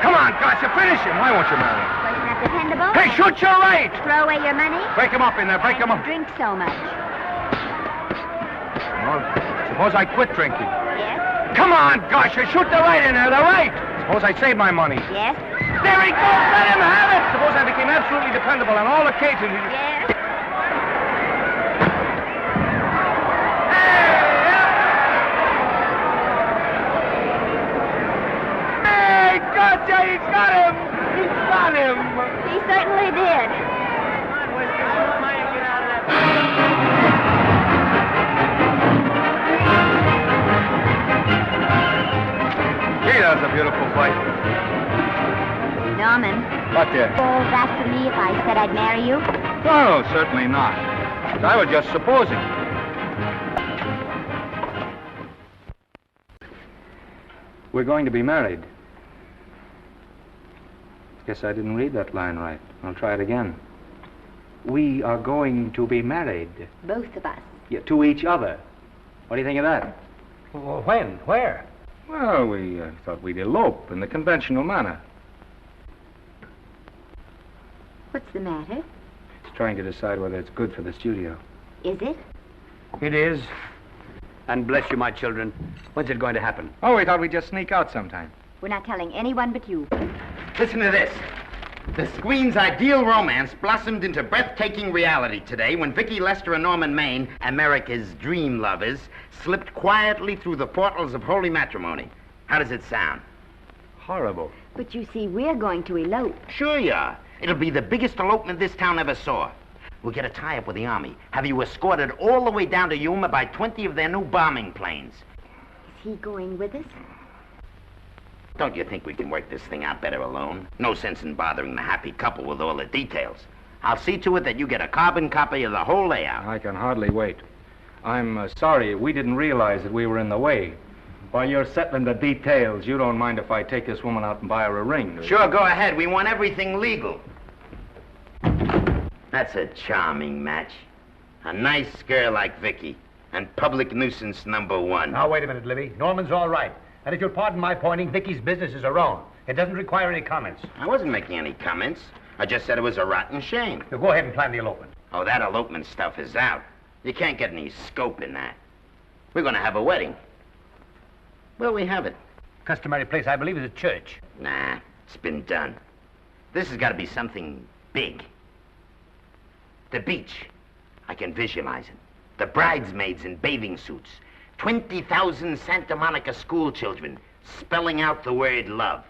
Come on, Gotcha, finish him. Why won't you marry him? Wasn't that dependable? Hey, shoot your right! Throw away your money? Break him up in there, break him up. Drink so much. Well, suppose I quit drinking. Yes? Come on, Gotcha, shoot the right in there, the right! Suppose I save my money. Yes? There he goes, let him have it! Suppose I became absolutely dependable on all occasions. Yes? Hey, Gotcha, he's got him! He's got him! He certainly did. Gee, that was a beautiful fight. Norman. What, dear? Falls after me if I said I'd marry you? No, certainly not. I was just supposing. We're going to be married. Guess I didn't read that line right. I'll try it again. We are going to be married. Both of us. Yeah, to each other. What do you think of that? Well, when? Where? Well, we thought we'd elope in the conventional manner. What's the matter? It's trying to decide whether it's good for the studio. Is it? It is. And bless you, my children. When's it going to happen? Oh, we thought we'd just sneak out sometime. We're not telling anyone but you. Listen to this. The screen's ideal romance blossomed into breathtaking reality today when Vicky Lester and Norman Maine, America's dream lovers, slipped quietly through the portals of holy matrimony. How does it sound? Horrible. But you see, we're going to elope. Sure you are. It'll be the biggest elopement this town ever saw. We'll get a tie-up with the Army, have you escorted all the way down to Yuma by 20 of their new bombing planes. Is he going with us? Don't you think we can work this thing out better alone? No sense in bothering the happy couple with all the details. I'll see to it that you get a carbon copy of the whole layout. I can hardly wait. I'm sorry we didn't realize that we were in the way. While you're settling the details, you don't mind if I take this woman out and buy her a ring, do you? Sure, go ahead. We want everything legal. That's a charming match. A nice girl like Vicky. And public nuisance #1. Now, wait a minute, Libby. Norman's all right. And if you'll pardon my pointing, Vicky's business is her own. It doesn't require any comments. I wasn't making any comments. I just said it was a rotten shame. Now, go ahead and plan the elopement. Oh, that elopement stuff is out. You can't get any scope in that. We're going to have a wedding. Where'll we have it? Customary place, I believe, is a church. Nah, it's been done. This has got to be something big. The beach. I can visualize it. The bridesmaids in bathing suits. 20,000 Santa Monica school children spelling out the word love.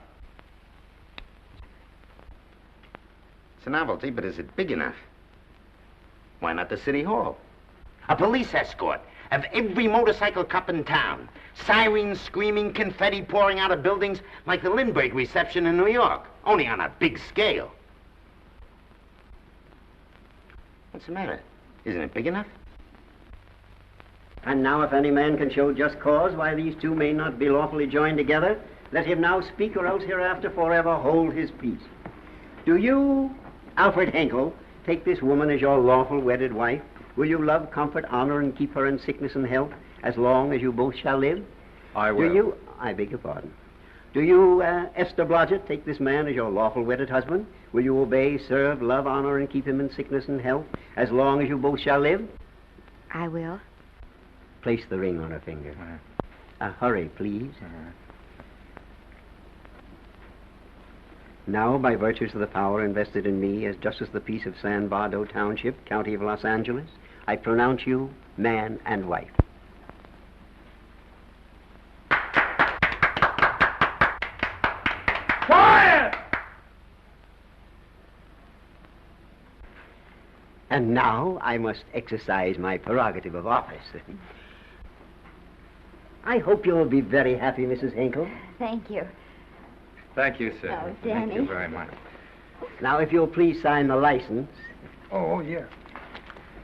It's a novelty, but is it big enough? Why not the city hall? A police escort of every motorcycle cop in town. Sirens screaming, confetti pouring out of buildings like the Lindbergh reception in New York, only on a big scale. What's the matter? Isn't it big enough? And now if any man can show just cause why these two may not be lawfully joined together, let him now speak, or else hereafter forever hold his peace. Do you, Alfred Henkel, take this woman as your lawful wedded wife? Will you love, comfort, honor, and keep her in sickness and health as long as you both shall live? I will. Do you, I beg your pardon. Do you, Esther Blodgett, take this man as your lawful wedded husband? Will you obey, serve, love, honor, and keep him in sickness and health as long as you both shall live? I will. Place the ring on her finger. Hurry, please. Now, by virtues of the power invested in me as Justice of the Peace of San Bardo Township, County of Los Angeles, I pronounce you man and wife. Quiet! And now I must exercise my prerogative of office. I hope you'll be very happy, Mrs. Hinkle. Thank you. Thank you, sir. Oh, Thank Danny. you very much. Now, if you'll please sign the license. Oh, yeah.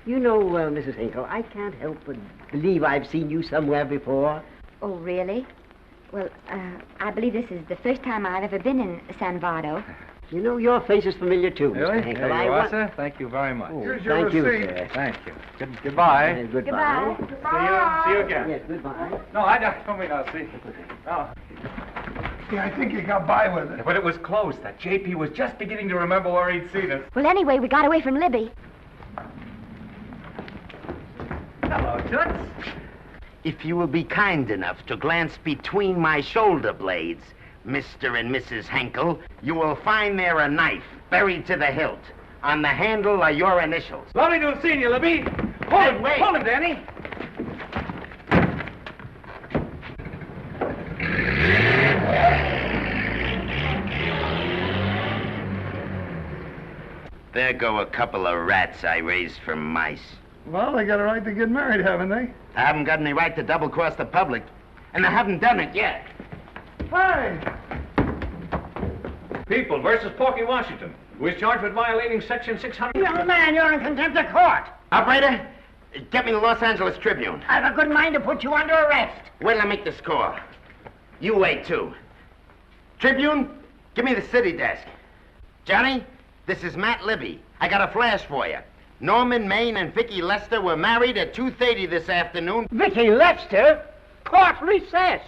You know, Mrs. Hinkle, I can't help but believe I've seen you somewhere before. Oh, really? Well, I believe this is the first time I've ever been in San Bardo. You know, your face is familiar, too, Really? Mr. Hinkle. There you are, sir. Thank you very much. Oh, Here's your thank you, receipt. Sir. Thank you. Goodbye. Goodbye. See you again. Yes, goodbye. No, I don't come in, I'll see. Oh. Yeah, I think you got by with it. But it was close. That JP was just beginning to remember where he'd seen us. Well, anyway, we got away from Libby. Hello, Toots. If you will be kind enough to glance between my shoulder blades, Mr. and Mrs. Henkel, you will find there a knife buried to the hilt. On the handle are your initials. Lovely to have seen you, Libby. Hold him, Hold him, Danny. There go a couple of rats I raised from mice. Well, they got a right to get married, haven't they? I haven't got any right to double-cross the public, and I haven't done it yet. Hey! People versus Porky Washington, who is charged with violating Section 600. Young man, you're in contempt of court. Operator, get me the Los Angeles Tribune. I've a good mind to put you under arrest. Wait till I make this call. You wait, too. Tribune, give me the city desk. Johnny, this is Matt Libby. I got a flash for you. Norman Maine and Vicky Lester were married at 2:30 this afternoon. Vicky Lester? Court recess.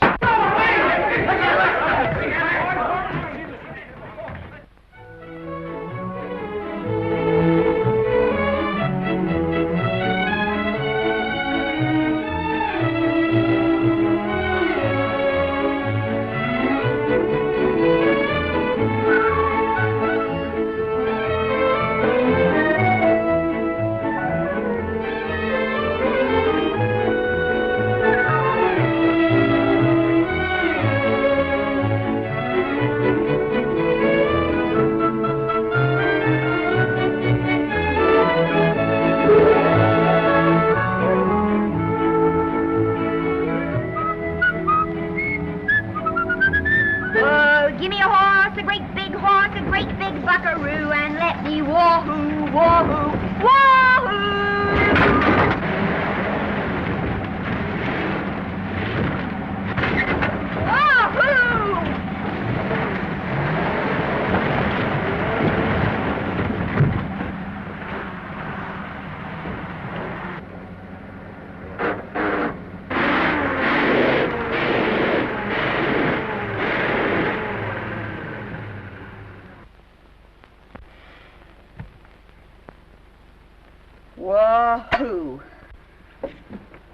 Wahoo!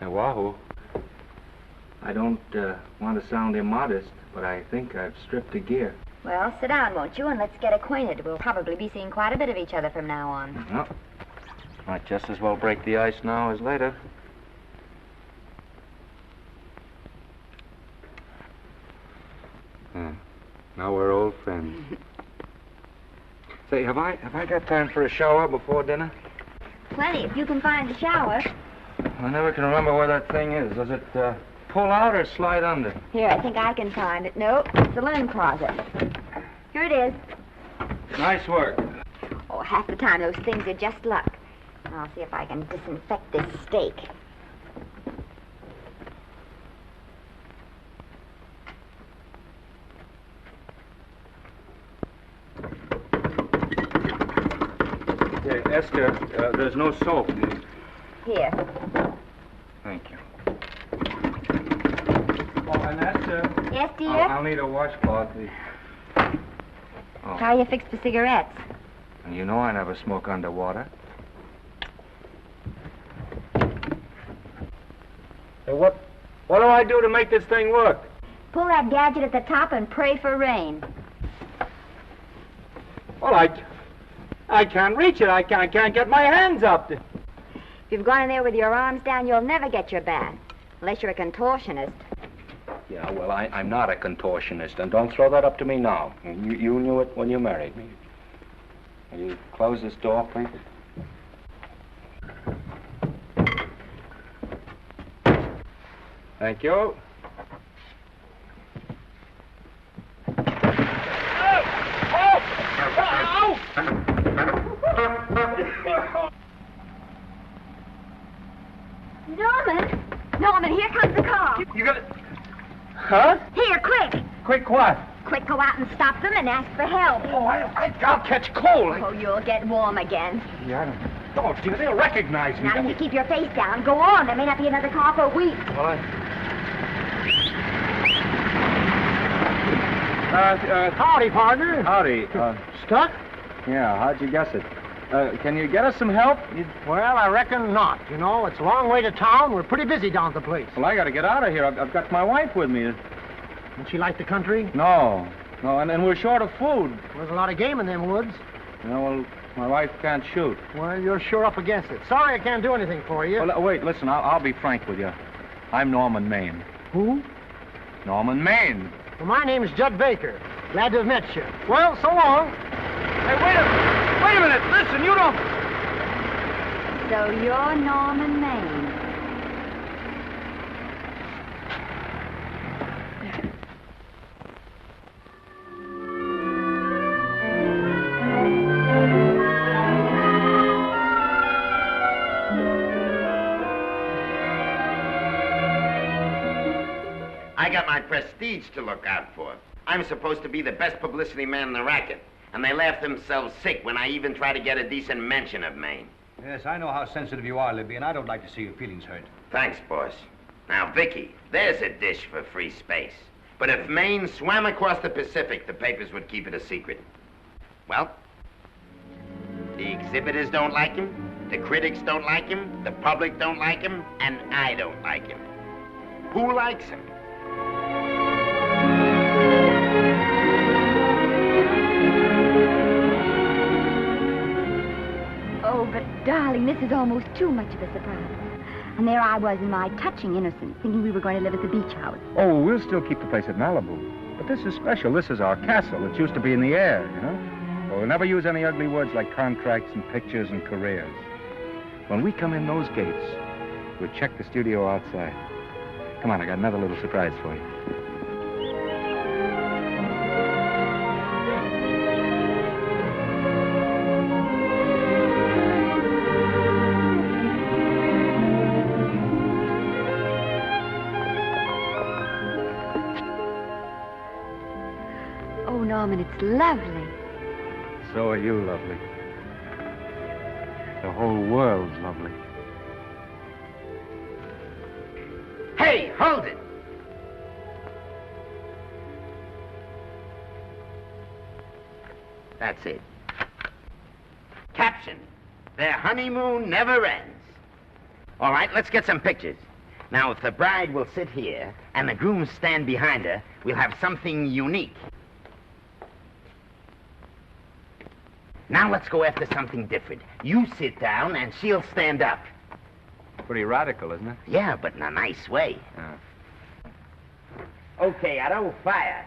Now, Wahoo, I don't want to sound immodest, but I think I've stripped a gear. Well, sit down, won't you, and let's get acquainted. We'll probably be seeing quite a bit of each other from now on. Well, might just as well break the ice now as later. Now we're old friends. Say, have I got time for a shower before dinner? Plenty, if you can find the shower. I never can remember where that thing is. Does it pull out or slide under? Here, I think I can find it. No, it's the linen closet. Here it is. Nice work. Oh, half the time those things are just luck. I'll see if I can disinfect this steak. Esther, there's no soap. Here. Thank you. Oh, and that's, Yes, dear? I'll need a washcloth. Oh. How are you fixed for cigarettes? And you know I never smoke underwater. Hey, what do I do to make this thing work? Pull that gadget at the top and pray for rain. Well, I can't reach it. I can't get my hands up. If you've gone in there with your arms down, you'll never get your bath. Unless you're a contortionist. Yeah, well, I'm not a contortionist, and don't throw that up to me now. You knew it when you married me. Will you close this door, please? Thank you. Norman, here comes the car. You got it? Huh? Here, quick. Quick what? Quick, go out and stop them and ask for help. Oh, I'll catch cold. Oh, you'll get warm again. Yeah, I don't. Oh, dear, they'll recognize me. Now, if you keep your face down, go on. There may not be another car for a week. Well, Howdy, partner. Howdy. Stuck? Yeah, how'd you guess it? Can you get us some help? Well, I reckon not. You know, it's a long way to town. We're pretty busy down at the place. Well, I got to get out of here. I've got my wife with me. Doesn't she like the country? No, and we're short of food. There's a lot of game in them woods. You know, well, my wife can't shoot. Well, you're sure up against it. Sorry I can't do anything for you. Well, wait, listen, I'll be frank with you. I'm Norman Maine. Who? Norman Maine. Well, my name's Judd Baker. Glad to have met you. Well, so long. Hey, wait a minute. Listen, you don't... So you're Norman Maine. I got my prestige to look out for. I'm supposed to be the best publicity man in the racket, and they laugh themselves sick when I even try to get a decent mention of Maine. Yes, I know how sensitive you are, Libby, and I don't like to see your feelings hurt. Thanks, boss. Now, Vicky, there's a dish for free space. But if Maine swam across the Pacific, the papers would keep it a secret. Well, the exhibitors don't like him, the critics don't like him, the public don't like him, and I don't like him. Who likes him? Oh, but darling, this is almost too much of a surprise. And there I was in my touching innocence, thinking we were going to live at the beach house. Oh, we'll still keep the place at Malibu. But this is special. This is our castle. It used to be in the air, you know? Well, we'll never use any ugly words like contracts and pictures and careers. When we come in those gates, we'll check the studio outside. Come on, I got another little surprise for you. Oh, Norman, it's lovely. So are you lovely. The whole world's lovely. Hey, hold it! That's it. Caption: Their honeymoon never ends. All right, let's get some pictures. Now, if the bride will sit here and the groom stand behind her, we'll have something unique. Now let's go after something different. You sit down and she'll stand up. Pretty radical, isn't it? Yeah, but in a nice way. Okay, Otto, fire.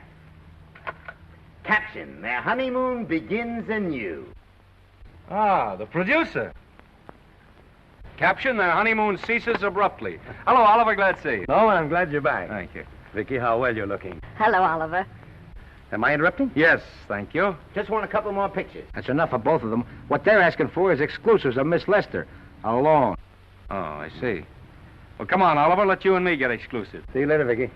Caption, their honeymoon begins anew. Ah, the producer. Caption, their honeymoon ceases abruptly. Hello, Oliver, glad to see you. No, I'm glad you're back. Thank you. Vicky, how well you're looking. Hello, Oliver. Am I interrupting? Yes, thank you. Just want a couple more pictures. That's enough of both of them. What they're asking for is exclusives of Miss Lester. Alone. Oh, I see. Well, come on, Oliver, let you and me get exclusive. See you later, Vicky.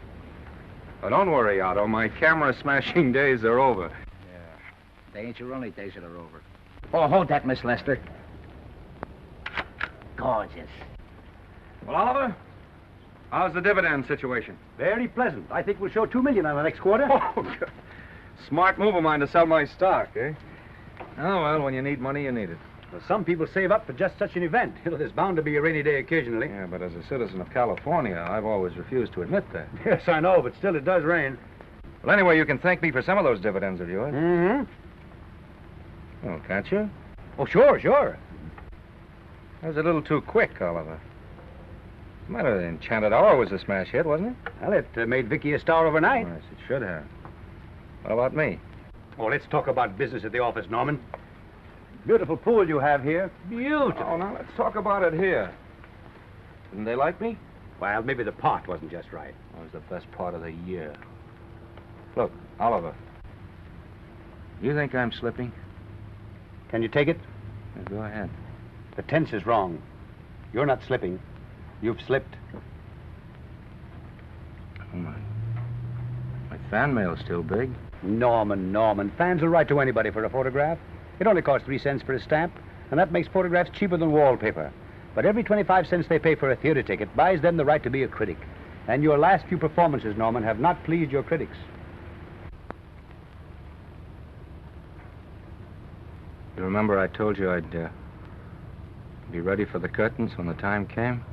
Oh, don't worry, Otto. My camera smashing days are over. Yeah. They ain't your only days that are over. Oh, hold that, Miss Lester. Gorgeous. Well, Oliver, how's the dividend situation? Very pleasant. I think we'll show $2 million on the next quarter. Oh, God. Smart move of mine to sell my stock, eh? Oh, well, when you need money, you need it. Well, some people save up for just such an event. You know, there's bound to be a rainy day occasionally. Yeah, but as a citizen of California, I've always refused to admit that. Yes, I know, but still it does rain. Well, anyway, you can thank me for some of those dividends of yours. Mm-hmm. Oh, can't you? Oh, sure. That was a little too quick, Oliver. The matter, the Enchanted Hour was a smash hit, wasn't it? Well, it made Vicky a star overnight. Yes, it should have. What about me? Oh, let's talk about business at the office, Norman. Beautiful pool you have here. Beautiful. Oh, now let's talk about it here. Didn't they like me? Well, maybe the part wasn't just right. That was the best part of the year. Look, Oliver. You think I'm slipping? Can you take it? Yeah, go ahead. The tense is wrong. You're not slipping. You've slipped. Oh, my fan mail's still big. Norman. Fans will write to anybody for a photograph. It only costs 3 cents for a stamp, and that makes photographs cheaper than wallpaper. But every 25 cents they pay for a theater ticket buys them the right to be a critic. And your last few performances, Norman, have not pleased your critics. You remember I told you I'd be ready for the curtains when the time came?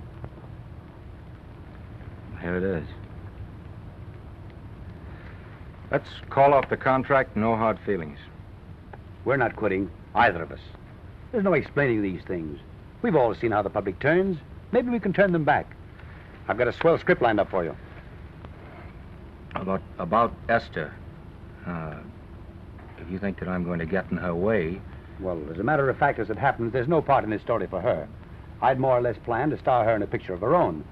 Here it is. Let's call off the contract, no hard feelings. We're not quitting, either of us. There's no explaining these things. We've all seen how the public turns. Maybe we can turn them back. I've got a swell script lined up for you. About Esther. If you think that I'm going to get in her way... Well, as a matter of fact, as it happens, there's no part in this story for her. I'd more or less planned to star her in a picture of her own,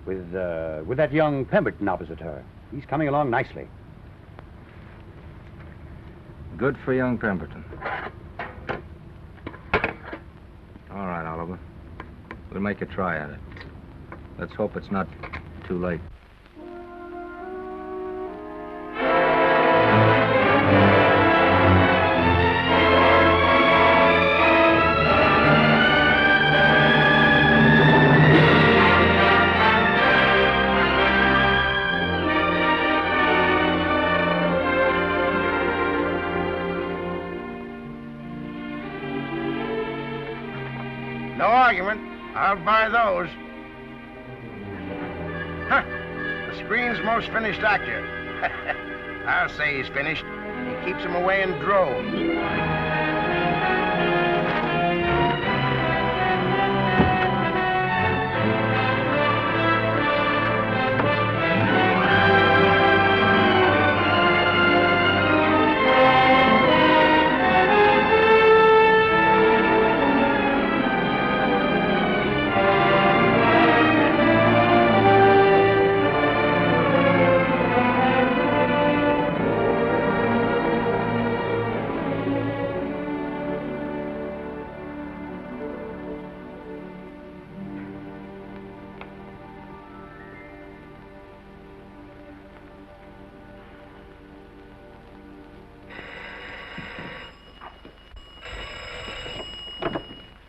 with that young Pemberton opposite her. He's coming along nicely. Good for young Pemberton. All right, Oliver. We'll make a try at it. Let's hope it's not too late. No argument. I'll buy those. Huh. The screen's most finished actor. I'll say he's finished. He keeps them away in droves.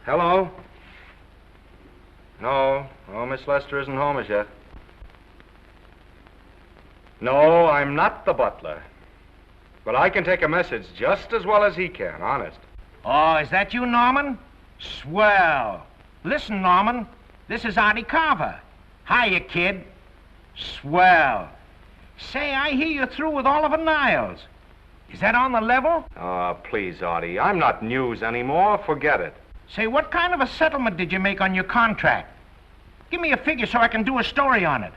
Hello? No, Miss Lester isn't home as yet. No, I'm not the butler. But I can take a message just as well as he can, honest. Oh, is that you, Norman? Swell. Listen, Norman, This is Artie Carver. Hiya, kid. Swell. Say, I hear you're through with Oliver Niles. Is that on the level? Oh, please, Artie. I'm not news anymore. Forget it. Say, what kind of a settlement did you make on your contract? Give me a figure so I can do a story on it.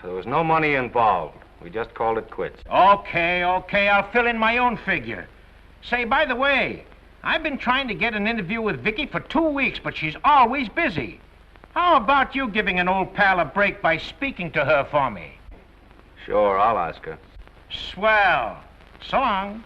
There was no money involved. We just called it quits. Okay, I'll fill in my own figure. Say, by the way, I've been trying to get an interview with Vicky for 2 weeks, but she's always busy. How about you giving an old pal a break by speaking to her for me? Sure, I'll ask her. Swell. So long.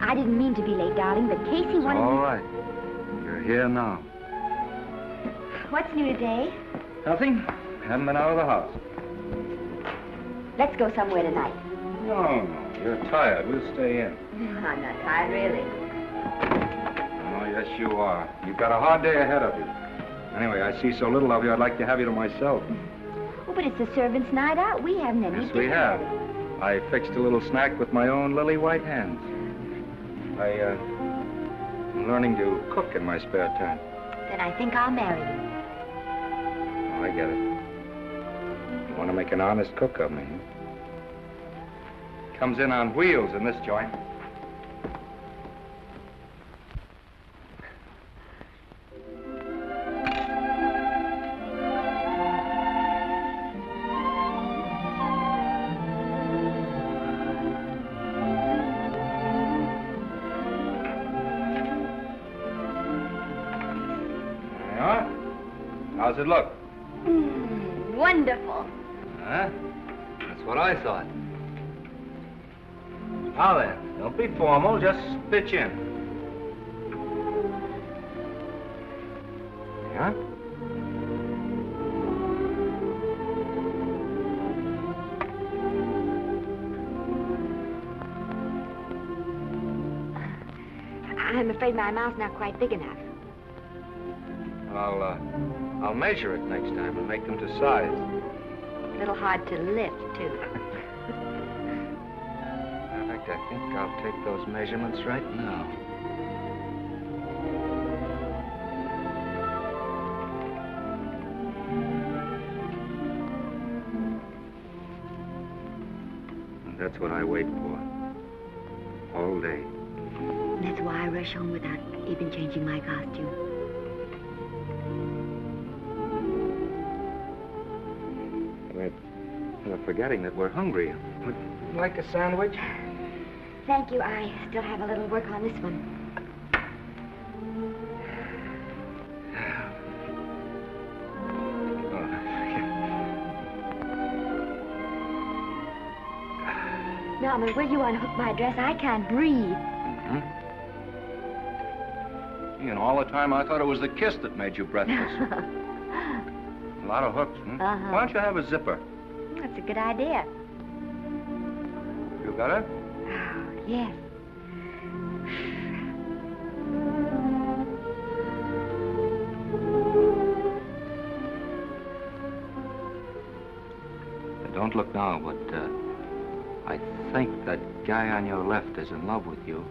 I didn't mean to be late, darling, but Casey wanted... All right. You're here now. What's new today? Nothing. Haven't been out of the house. Let's go somewhere tonight. No. You're tired. We'll stay in. I'm not tired, really. Oh, yes, you are. You've got a hard day ahead of you. Anyway, I see so little of you, I'd like to have you to myself. Oh, but it's the servants' night out. We haven't any Yes, we have. I fixed a little snack with my own lily white hands. I'm learning to cook in my spare time. Then I think I'll marry you. Oh, I get it. You want to make an honest cook of me, huh? Comes in on wheels in this joint. How's it look? Wonderful. Huh? That's what I thought. Now then, don't be formal, just pitch in. Yeah? I'm afraid my mouth's not quite big enough. I'll measure it next time and make them to size. A little hard to lift, too. In fact, I think I'll take those measurements right now. And that's what I wait for. All day. That's why I rush home without even changing my costume. We're forgetting that we're hungry. Would you like a sandwich? Thank you. I still have a little work on this one. Norman, will you unhook my dress? I can't breathe. Mm-hmm. You know, all the time I thought it was the kiss that made you breathless. A lot of hooks, hmm? Uh-huh. Why don't you have a zipper? That's a good idea. You got it? Oh, yes. Don't look now, but I think that guy on your left is in love with you.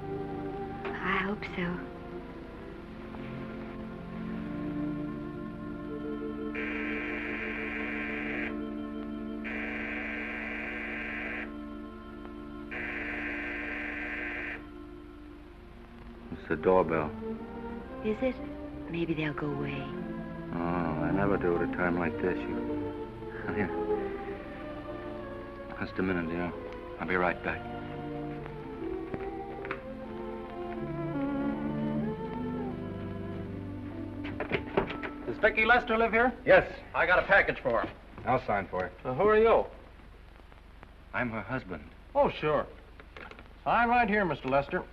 I hope so. It's the doorbell. Is it? Maybe they'll go away. Oh, I never do at a time like this. Here. Just a minute, dear. I'll be right back. Does Vicky Lester live here? Yes. I got a package for her. I'll sign for it. Who are you? I'm her husband. Oh, sure. Sign right here, Mr. Lester.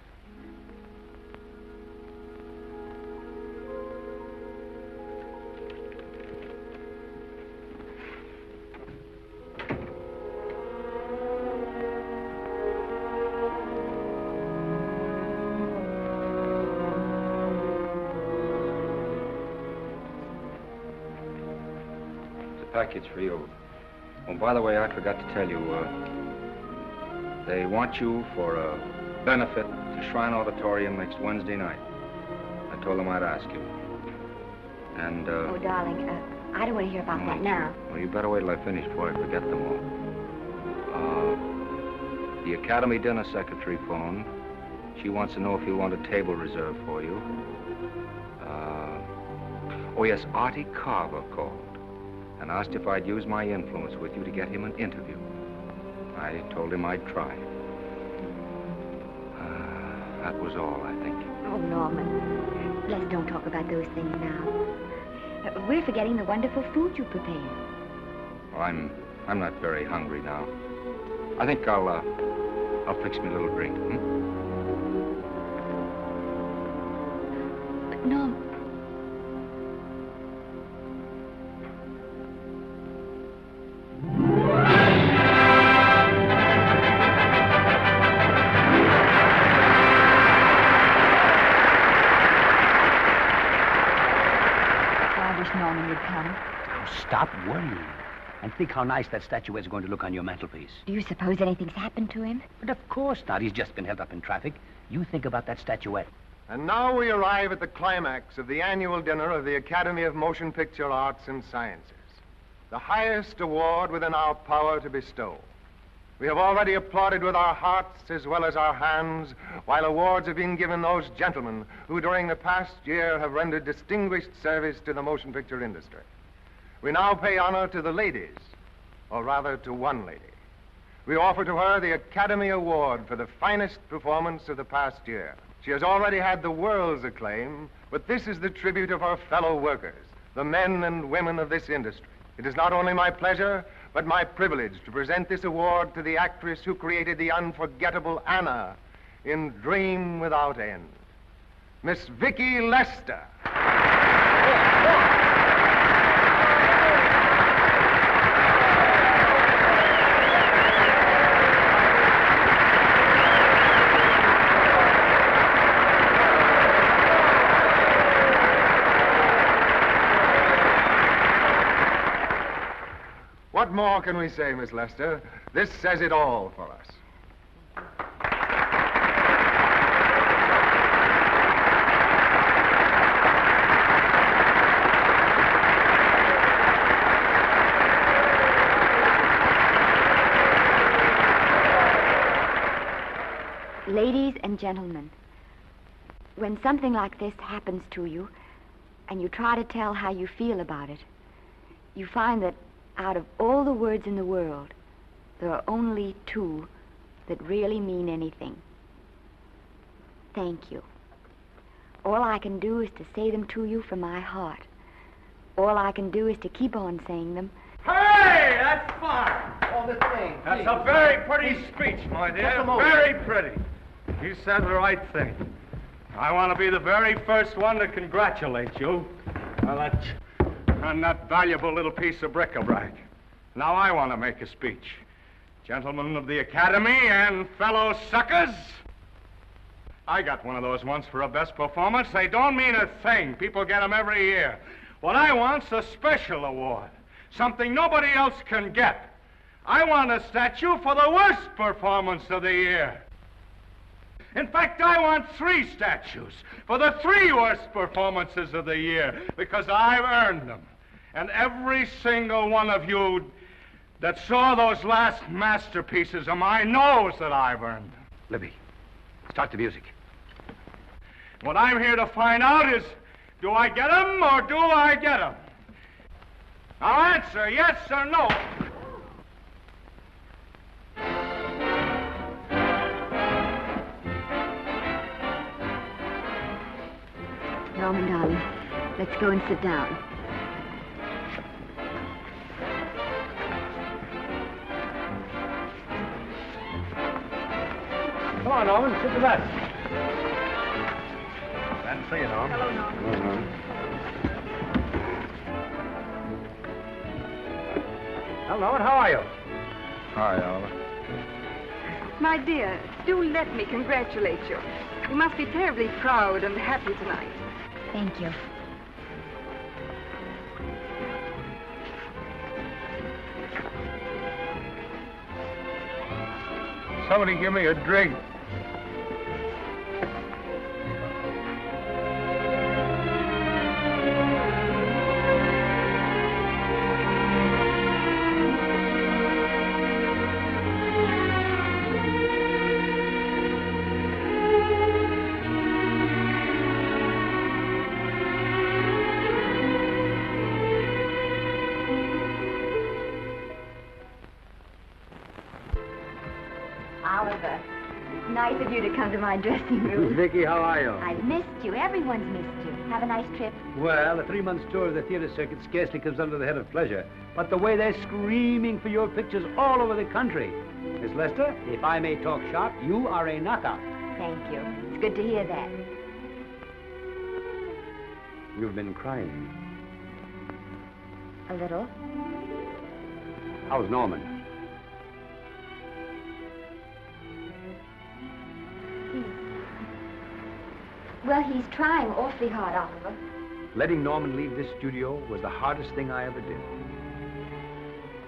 Package for you. Oh, by the way, I forgot to tell you, they want you for a benefit to Shrine Auditorium next Wednesday night. I told them I'd ask you. And, Oh, darling, I don't want to hear about that now. Well, you better wait till I finish before I forget them all. The Academy dinner secretary phoned. She wants to know if you want a table reserved for you. Oh, yes, Artie Carver called and asked if I'd use my influence with you to get him an interview. I told him I'd try. That was all, I think. Oh, Norman, let's don't talk about those things now. We're forgetting the wonderful food you prepared. Well, I'm not very hungry now. I think I'll fix me a little drink, But, Norm... Stop worrying. And think how nice that statuette's going to look on your mantelpiece. Do you suppose anything's happened to him? But of course not. He's just been held up in traffic. You think about that statuette. And now we arrive at the climax of the annual dinner of the Academy of Motion Picture Arts and Sciences, the highest award within our power to bestow. We have already applauded with our hearts as well as our hands, while awards have been given those gentlemen who during the past year have rendered distinguished service to the motion picture industry. We now pay honor to the ladies, or rather to one lady. We offer to her the Academy Award for the finest performance of the past year. She has already had the world's acclaim, but this is the tribute of her fellow workers, the men and women of this industry. It is not only my pleasure, but my privilege to present this award to the actress who created the unforgettable Anna in Dream Without End, Miss Vicki Lester. What more can we say, Miss Lester? This says it all for us. Ladies and gentlemen, when something like this happens to you, and you try to tell how you feel about it, you find that out of all the words in the world, there are only two that really mean anything. Thank you. All I can do is to say them to you from my heart. All I can do is to keep on saying them. Hey, that's fine. All this thing. That's a very pretty speech, my dear. Very pretty. You said the right thing. I want to be the very first one to congratulate you on that valuable little piece of bric-a-brac. Now I want to make a speech. Gentlemen of the Academy and fellow suckers, I got one of those once for a best performance. They don't mean a thing. People get them every year. What I want's a special award, something nobody else can get. I want a statue for the worst performance of the year. In fact, I want 3 statues for the 3 worst performances of the year, because I've earned them. And every single one of you that saw those last masterpieces of mine knows that I've earned them. Libby, start the music. What I'm here to find out is, do I get them or do I get them? Now answer yes or no. Norman, darling, let's go and sit down. Come on, Norman, sit to that. Glad to see you, Norman. Hello, Norman. Well, Norman, how are you? Hi, Oliver. My dear, do let me congratulate you. You must be terribly proud and happy tonight. Thank you. Somebody give me a drink. Oliver, it's nice of you to come to my dressing room. Vicky, how are you? I've missed you. Everyone's missed you. Have a nice trip. Well, a 3-month tour of the theater circuit scarcely comes under the head of pleasure. But the way they're screaming for your pictures all over the country. Miss Lester, if I may talk shop, you are a knockout. Thank you. It's good to hear that. You've been crying. A little. How's Norman? Well, he's trying awfully hard, Oliver. Letting Norman leave this studio was the hardest thing I ever did.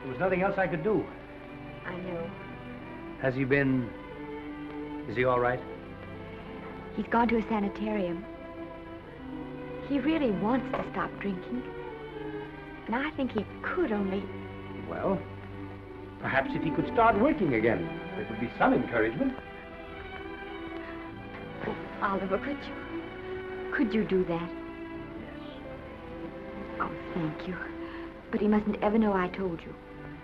There was nothing else I could do. I know. Has he been... Is he all right? He's gone to a sanitarium. He really wants to stop drinking. And I think he could only... Well, perhaps if he could start working again, it would be some encouragement. Oliver, could you do that? Yes. Oh, thank you. But he mustn't ever know I told you.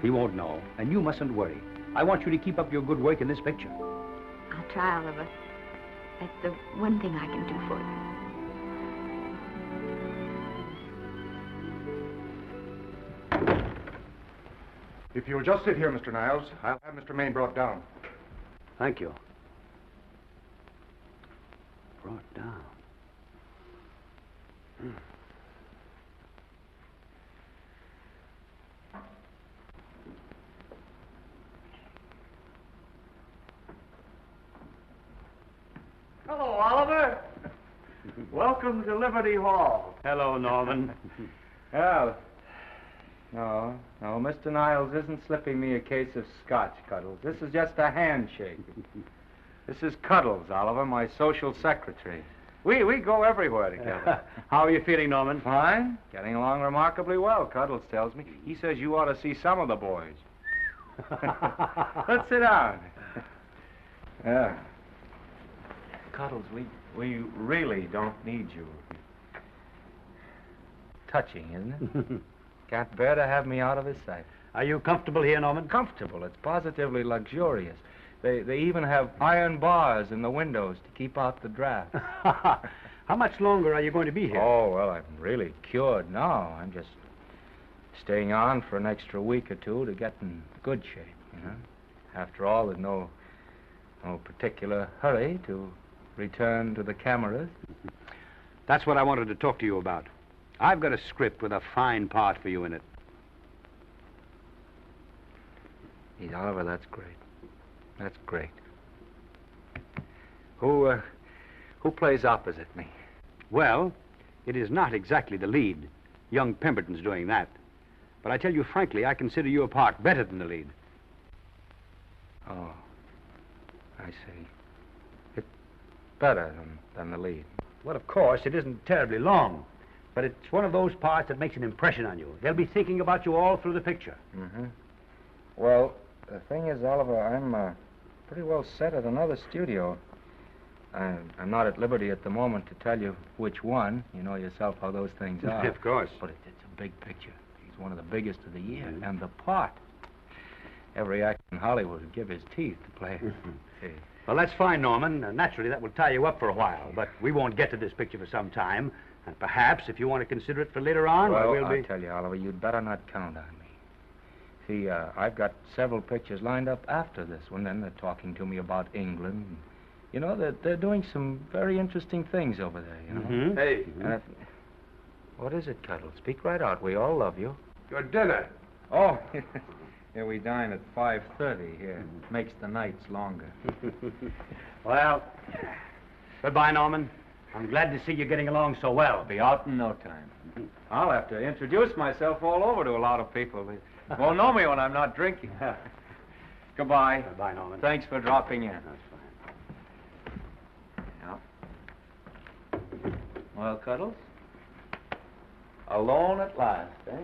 He won't know, and you mustn't worry. I want you to keep up your good work in this picture. I'll try, Oliver. That's the one thing I can do for you. If you'll just sit here, Mr. Niles, I'll have Mr. Maine brought down. Thank you. Brought down. Hello, Oliver. Welcome to Liberty Hall. Hello, Norman. Well, no, Mr. Niles isn't slipping me a case of scotch, Cuddles. This is just a handshake. This is Cuddles, Oliver, my social secretary. We go everywhere together. How are you feeling, Norman? Fine. Getting along remarkably well, Cuddles tells me. He says you ought to see some of the boys. Let's sit down. Yeah. Cuddles, we really don't need you. Touching, isn't it? Can't bear to have me out of his sight. Are you comfortable here, Norman? Comfortable. It's positively luxurious. They even have iron bars in the windows to keep out the draft. How much longer are you going to be here? Oh, well, I'm really cured now. I'm just staying on for an extra week or two to get in good shape, you know. After all, there's no particular hurry to return to the cameras. That's what I wanted to talk to you about. I've got a script with a fine part for you in it. Gee, Oliver, that's great. That's great. Who plays opposite me? Well, it is not exactly the lead. Young Pemberton's doing that. But I tell you frankly, I consider your part better than the lead. Oh, I see. It's better than the lead. Well, of course, it isn't terribly long. But it's one of those parts that makes an impression on you. They'll be thinking about you all through the picture. Mm-hmm. Well, the thing is, Oliver, I'm pretty well set at another studio. I'm not at liberty at the moment to tell you which one. You know yourself how those things are. Of course. But it's a big picture. It's one of the biggest of the year. Mm-hmm. And the part. Every actor in Hollywood would give his teeth to play it. See. Well, that's fine, Norman. Naturally, that will tie you up for a while. But we won't get to this picture for some time. And perhaps, if you want to consider it for later on, well, we'll be... I'll tell you, Oliver, you'd better not count on me. See, I've got several pictures lined up after this one, and they're talking to me about England. You know, they're doing some very interesting things over there, you know. Mm-hmm. Hey. What is it, Cuddle? Speak right out. We all love you. Your dinner. Oh, yeah, we dine at 5:30 here. Makes the nights longer. Well, goodbye, Norman. I'm glad to see you getting along so well. Be out in no time. I'll have to introduce myself all over to a lot of people. They won't know me when I'm not drinking. Goodbye. Bye, Norman. Thanks for dropping in. Yeah. Well, Cuddles? Alone at last, eh?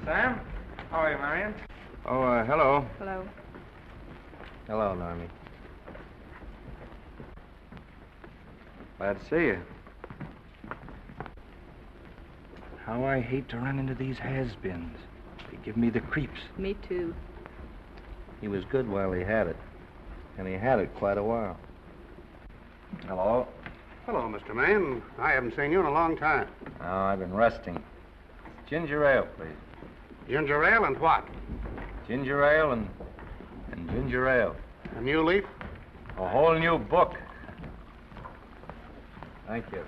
Sam? How are you, Marion? Oh, hello. Hello. Hello, Normie. Glad to see you. How I hate to run into these has-beens. They give me the creeps. Me too. He was good while he had it. And he had it quite a while. Hello. Hello, Mr. Maine. I haven't seen you in a long time. Oh, I've been resting. Ginger ale, please. Ginger ale and what? Ginger ale and ginger ale. A new leaf? A whole new book. Thank you.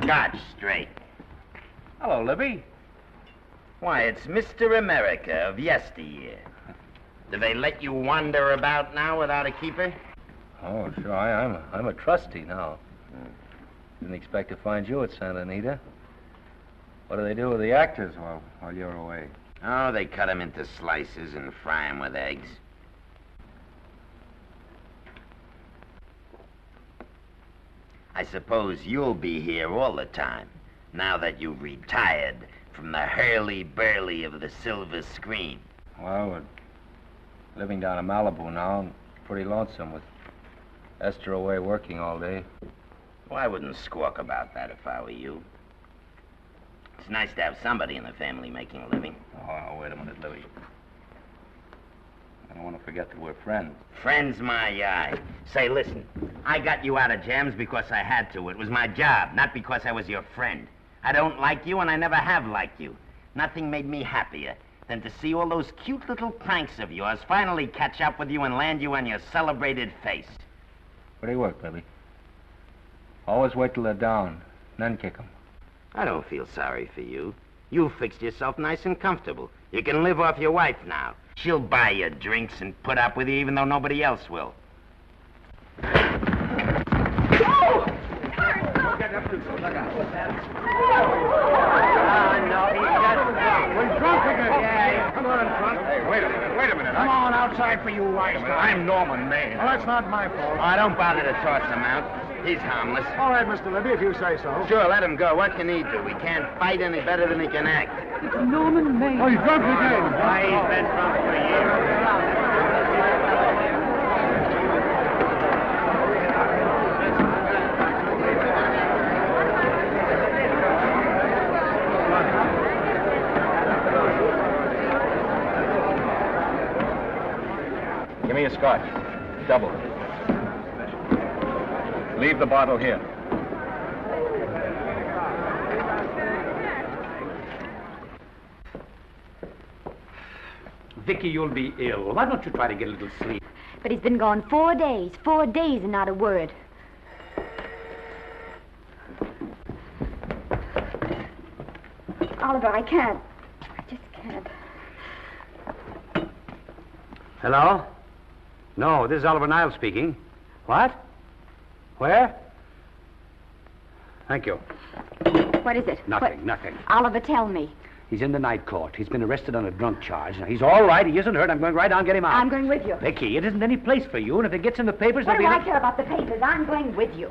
Scotch straight. Hello, Libby. Why, it's Mr. America of yesteryear. Do they let you wander about now without a keeper? Oh, sure. I'm a trustee now. Didn't expect to find you at Santa Anita. What do they do with the actors while you're away? Oh, they cut them into slices and fry them with eggs. I suppose you'll be here all the time, now that you've retired from the hurly-burly of the silver screen. Well, we're living down in Malibu now, and pretty lonesome with Esther away working all day. Well, I wouldn't squawk about that if I were you. It's nice to have somebody in the family making a living. Oh, wait a minute, Louie. I don't want to forget that we're friends. Friends, my eye. Say, listen, I got you out of jams because I had to. It was my job, not because I was your friend. I don't like you, and I never have liked you. Nothing made me happier than to see all those cute little pranks of yours finally catch up with you and land you on your celebrated face. Where do you work, Libby? Always wait till they're down, then kick 'em. I don't feel sorry for you. You fixed yourself nice and comfortable. You can live off your wife now. She'll buy you drinks and put up with you even though nobody else will. We're drunk again. Yeah, come on, drunk. Hey, wait a minute. Come on outside for you, wise guy. I'm Norman Maine. Well, that's not my fault. Oh, don't bother to toss him out. He's harmless. All right, Mr. Libby, if you say so. Sure, let him go. What can he do? He can't fight any better than he can act. It's Norman Maine. Oh, he's drunk again. Why, he's been drunk for years. Give me a scotch. Double. Leave the bottle here. Vicky, you'll be ill. Why don't you try to get a little sleep? But he's been gone 4 days. 4 days and not a word. Oliver, I can't. I just can't. Hello? No, this is Oliver Niles speaking. What? Where? Thank you. What is it? Nothing, nothing. Oliver, tell me. He's in the night court. He's been arrested on a drunk charge. Now, he's all right. He isn't hurt. I'm going right down and get him out. I'm going with you. Vicky, it isn't any place for you, and if it gets in the papers, What do there'll I be... care about the papers? I'm going with you.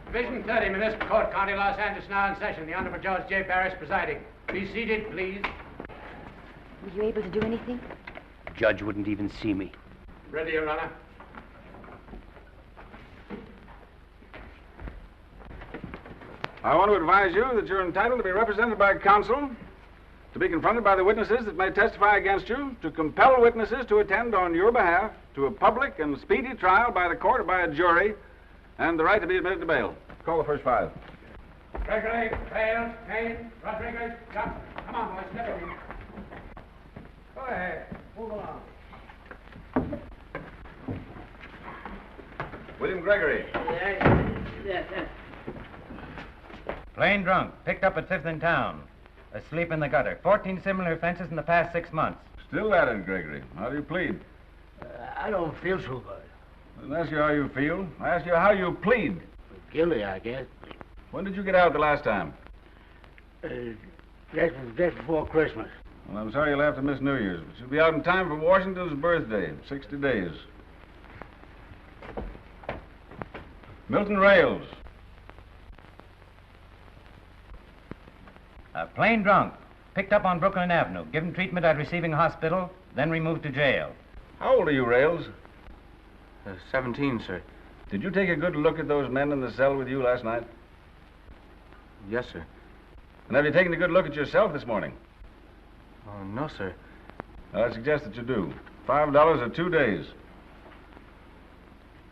Division 30, Municipal Court, County Los Angeles, now in session. The Honorable Judge J. Barris presiding. Be seated, please. Were you able to do anything? Judge wouldn't even see me. Ready, Your Honor. I want to advise you that you're entitled to be represented by counsel, to be confronted by the witnesses that may testify against you, to compel witnesses to attend on your behalf to a public and speedy trial by the court or by a jury, and the right to be admitted to bail. Call the first five. Gregory, Bales, Kane, Rodriguez, Johnson. Come on, boys, step in. Go ahead. Move along. William Gregory. Yes. Plain drunk, picked up at 5th in town. Asleep in the gutter. 14 similar offenses in the past 6 months. Still at it, Gregory. How do you plead? I don't feel so good. I didn't ask you how you feel. I asked you how you plead. Guilty, I guess. When did you get out the last time? Just before Christmas. Well, I'm sorry you'll have to miss New Year's, but you'll be out in time for Washington's birthday, 60 days. Milton Rails. Plain drunk, picked up on Brooklyn Avenue, given treatment at receiving hospital, then removed to jail. How old are you, Rails? 17, sir. Did you take a good look at those men in the cell with you last night? Yes, sir. And have you taken a good look at yourself this morning? Oh, no, sir. I suggest that you do. $5 or 2 days.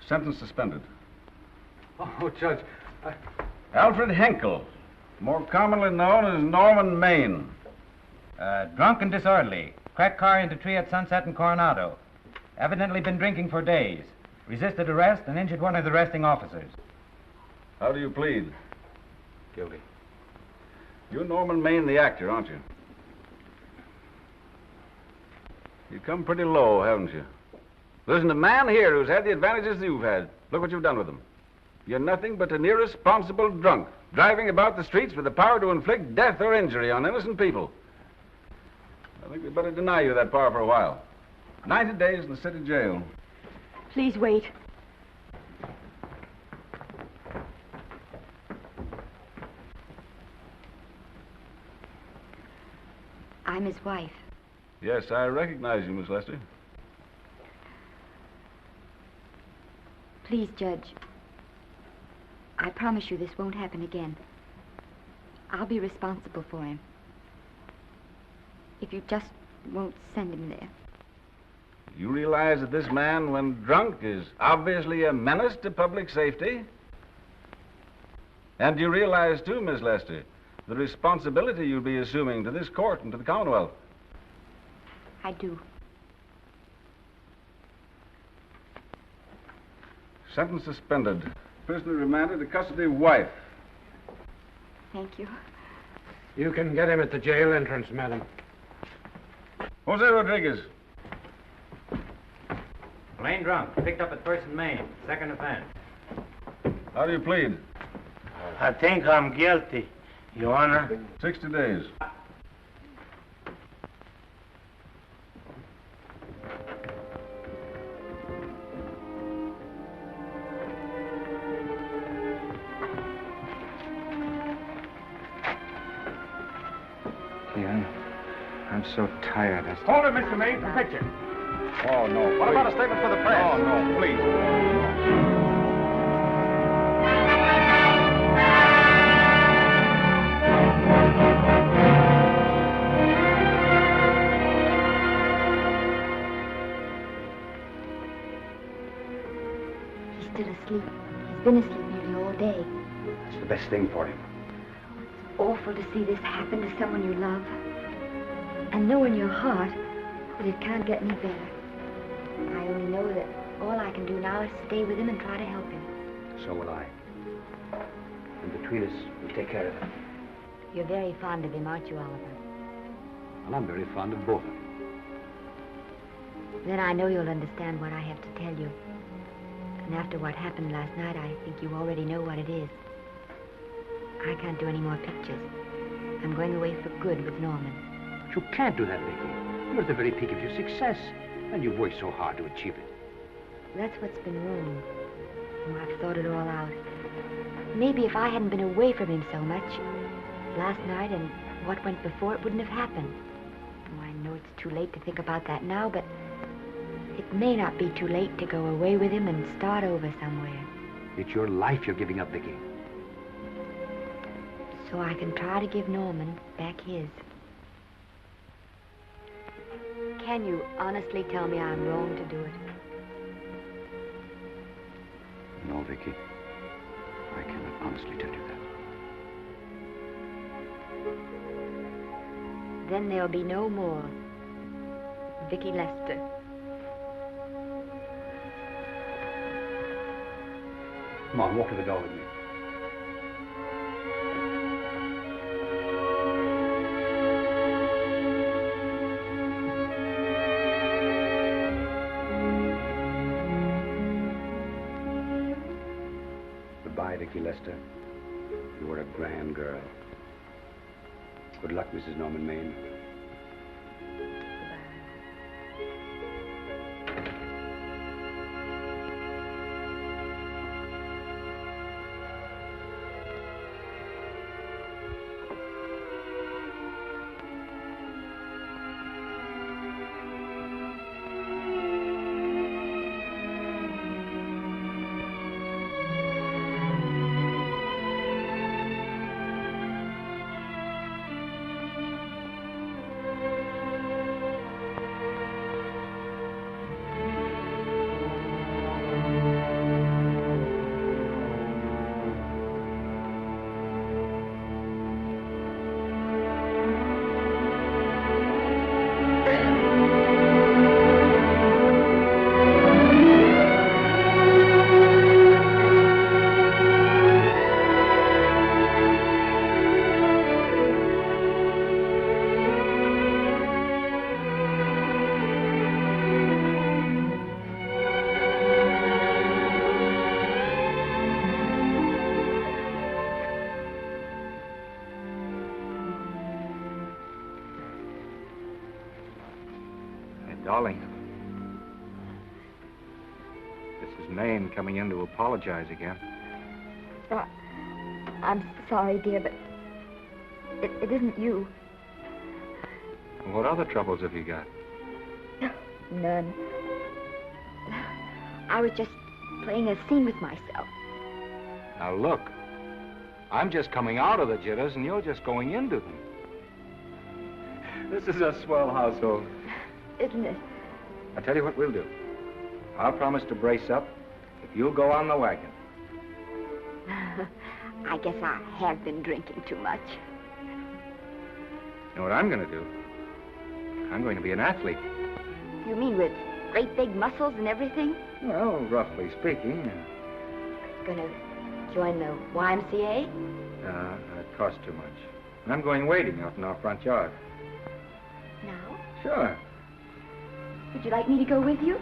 Sentence suspended. Oh, Judge, Alfred Henkel, more commonly known as Norman Maine. Drunk and disorderly. Cracked car into tree at Sunset and Coronado. Evidently been drinking for days. Resisted arrest and injured one of the arresting officers. How do you plead? Guilty. You're Norman Maine, the actor, aren't you? You've come pretty low, haven't you? There's a man here who's had the advantages you've had. Look what you've done with him. You're nothing but an irresponsible drunk, driving about the streets with the power to inflict death or injury on innocent people. I think we'd better deny you that power for a while. 90 days in the city jail. Please wait. I'm his wife. Yes, I recognize you, Miss Lester. Please, Judge. I promise you this won't happen again. I'll be responsible for him. If you just won't send him there. You realize that this man, when drunk, is obviously a menace to public safety? And you realize, too, Miss Lester, the responsibility you'll be assuming to this court and to the Commonwealth? I do. Sentence suspended. Prisoner remanded to custody of wife. Thank you. you can get him at the jail entrance, madam. Jose Rodriguez. Plain drunk, picked up at 1st and Main. Second offense. How do you plead? I think I'm guilty, Your Honor. 60 days. I'm so tired. Hold it, Mr. Maine, for picture. Oh, no. What about a statement for the press? Oh, no, please. He's still asleep. He's been asleep nearly all day. It's the best thing for him. Awful to see this happen to someone you love. And know in your heart that it can't get any better. I only know that all I can do now is stay with him and try to help him. So will I. And between us, we'll take care of him. You're very fond of him, aren't you, Oliver? Well, I'm very fond of both of them. Then I know you'll understand what I have to tell you. And after what happened last night, I think you already know what it is. I can't do any more pictures. I'm going away for good with Norman. But you can't do that, Vicky. You're at the very peak of your success, and you've worked so hard to achieve it. That's what's been wrong. Oh, I've thought it all out. Maybe if I hadn't been away from him so much, last night and what went before, it wouldn't have happened. Oh, I know it's too late to think about that now, but it may not be too late to go away with him and start over somewhere. It's your life you're giving up, Vicky. so I can try to give Norman back his. Can you honestly tell me I'm wrong to do it? No, Vicky. I cannot honestly tell you that. Then there'll be no more Vicky Lester. Come on, walk to the door with me. Goodbye, Vicky Lester. You were a grand girl. Good luck, Mrs. Norman Maine. Darling, this is Maine coming in to apologize again. I'm sorry, dear, but it isn't you. What other troubles have you got? None. I was just playing a scene with myself. Now look, I'm just coming out of the jitters and you're just going into them. This is a swell household. Isn't it? I'll tell you what we'll do. I'll promise to brace up if you'll go on the wagon. I guess I have been drinking too much. You know what I'm going to do? I'm going to be an athlete. You mean with great big muscles and everything? Well, roughly speaking. Gonna join the YMCA? It costs too much. I'm going wading out in our front yard. Now? Sure. Would you like me to go with you?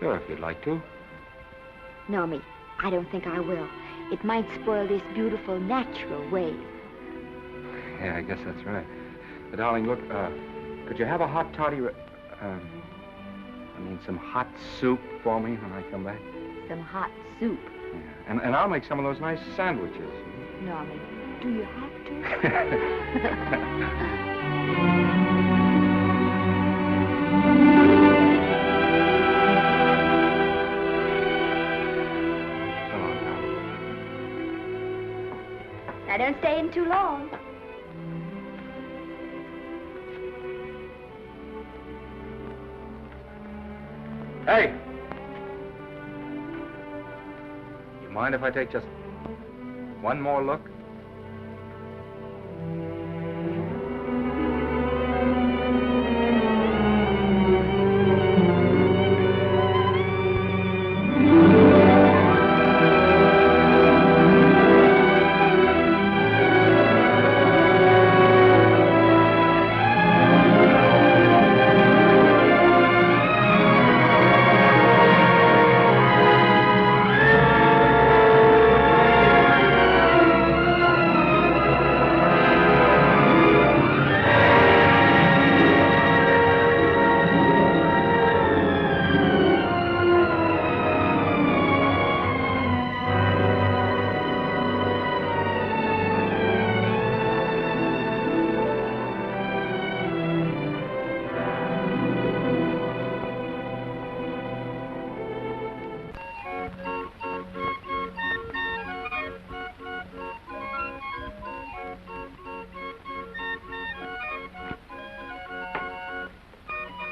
Sure, if you'd like to. No, me. I don't think I will. It might spoil this beautiful, natural wave. Yeah, I guess that's right. But, darling, look, could you have a hot toddy... some hot soup for me when I come back? Some hot soup? Yeah. And I'll make some of those nice sandwiches. Norman, do you have to? Now, don't stay in too long. Hey! You mind if I take just one more look?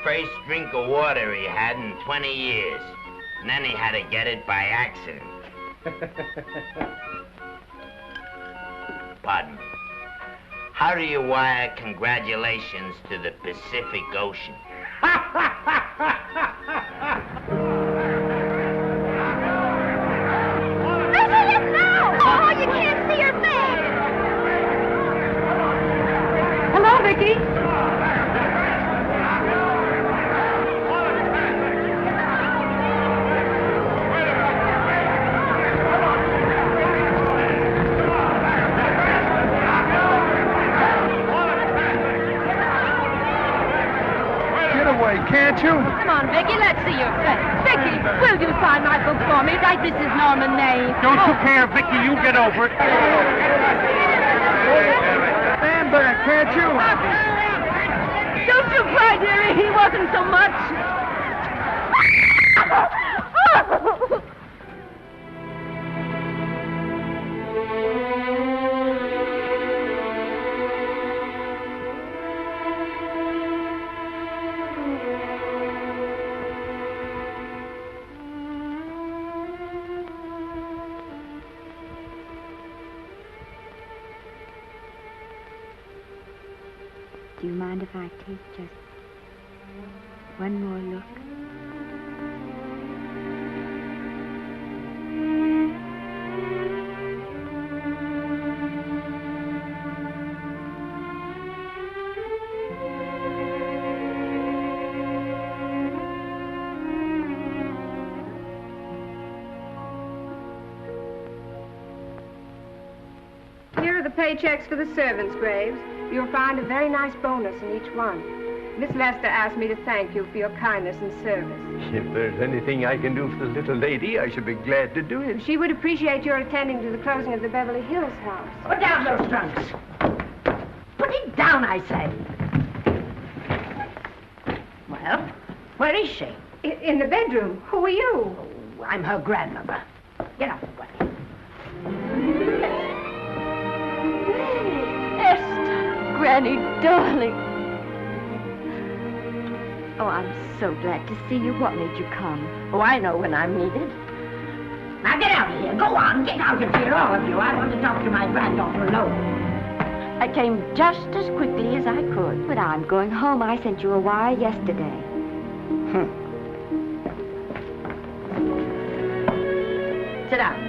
first drink of water he had in 20 years. And then he had to get it by accident. Pardon me. How do you wire congratulations to the Pacific Ocean? Oh, you can't see her face. Hello, Vicky. Can't you? Come on, Vicky, let's see your face. Vicky, will you sign my book for me? Write Mrs. Norman May. Don't you care, Vicky. You get over it. Stand back, can't you? Don't you cry, dearie. He wasn't so much. Do you mind if I take just one more look? Here are the paychecks for the servants' graves. You'll find a very nice bonus in each one. Miss Lester asked me to thank you for your kindness and service. If there's anything I can do for the little lady, I should be glad to do it. She would appreciate your attending to the closing of the Beverly Hills house. Put down those trunks. Put it down, I say. Well, where is she? In the bedroom. Who are you? Oh, I'm her grandmother. Get out of the way. Granny, darling. Oh, I'm so glad to see you. What made you come? Oh, I know when I'm needed. Now get out of here. Go on, get out of here, all of you. I want to talk to my granddaughter alone. I came just as quickly as I could. But I'm going home. I sent you a wire yesterday. Sit down.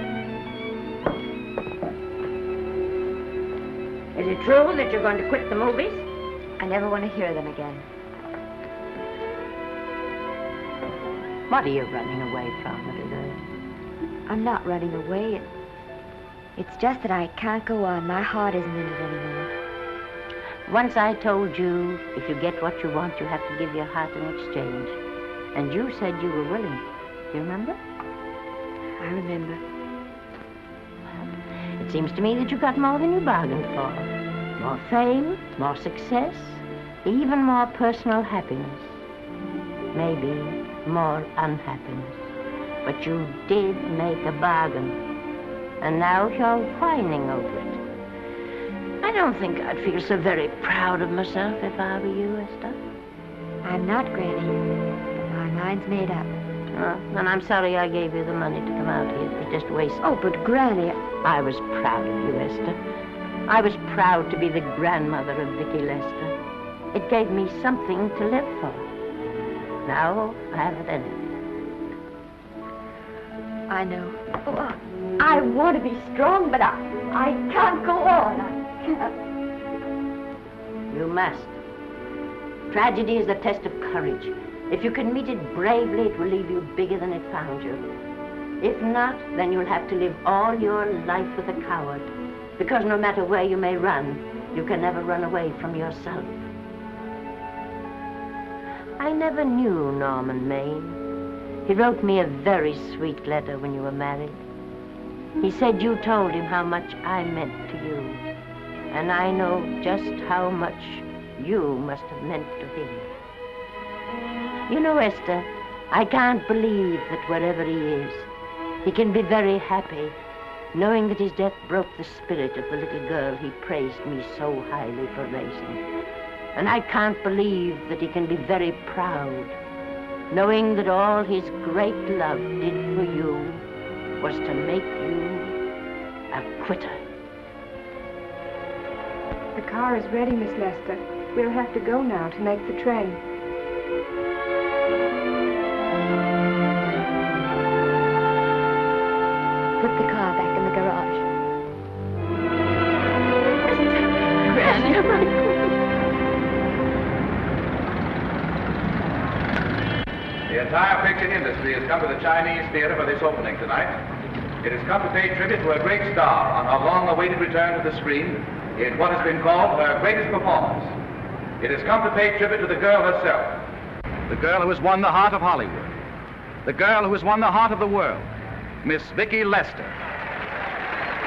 Is it true that you're going to quit the movies? I never want to hear them again. What are you running away from, little girl? I'm not running away. It's just that I can't go on. My heart isn't in it anymore. Once I told you, if you get what you want, you have to give your heart in exchange. And you said you were willing. Do you remember? I remember. It seems to me that you got more than you bargained for. More fame, more success, even more personal happiness. Maybe more unhappiness. But you did make a bargain. And now you're whining over it. I don't think I'd feel so very proud of myself if I were you, Esther. I'm not, Granny. But my mind's made up. Oh, and I'm sorry I gave you the money to come out here. It was just waste. Oh, but Granny... I was proud of you, Esther. I was proud to be the grandmother of Vicky Lester. It gave me something to live for. Now I haven't anything. I know. Oh, I want to be strong, but I can't go on. I can't. You must. Tragedy is a test of courage. If you can meet it bravely, it will leave you bigger than it found you. If not, then you'll have to live all your life with a coward. Because no matter where you may run, you can never run away from yourself. I never knew Norman Maine. He wrote me a very sweet letter when you were married. He said you told him how much I meant to you. And I know just how much you must have meant to him. You know, Esther, I can't believe that wherever he is, he can be very happy, knowing that his death broke the spirit of the little girl he praised me so highly for raising. And I can't believe that he can be very proud, knowing that all his great love did for you was to make you a quitter. The car is ready, Miss Lester. We'll have to go now to make the train. Put the car back in the garage. The entire picture industry has come to the Chinese theater for this opening tonight. It has come to pay tribute to a great star on her long-awaited return to the screen in what has been called her greatest performance. It has come to pay tribute to the girl herself. The girl who has won the heart of Hollywood. The girl who has won the heart of the world. Miss Vicki Lester.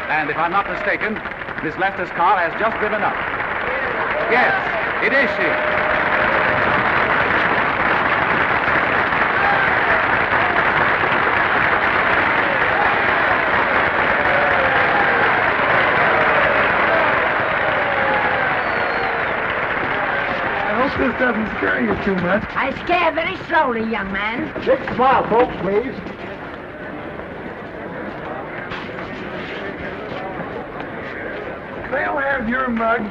And if I'm not mistaken, Miss Lester's car has just driven up. Yes, it is she. This doesn't scare you too much. I scare very slowly, young man. Next smile, folks, please. They'll have your mug,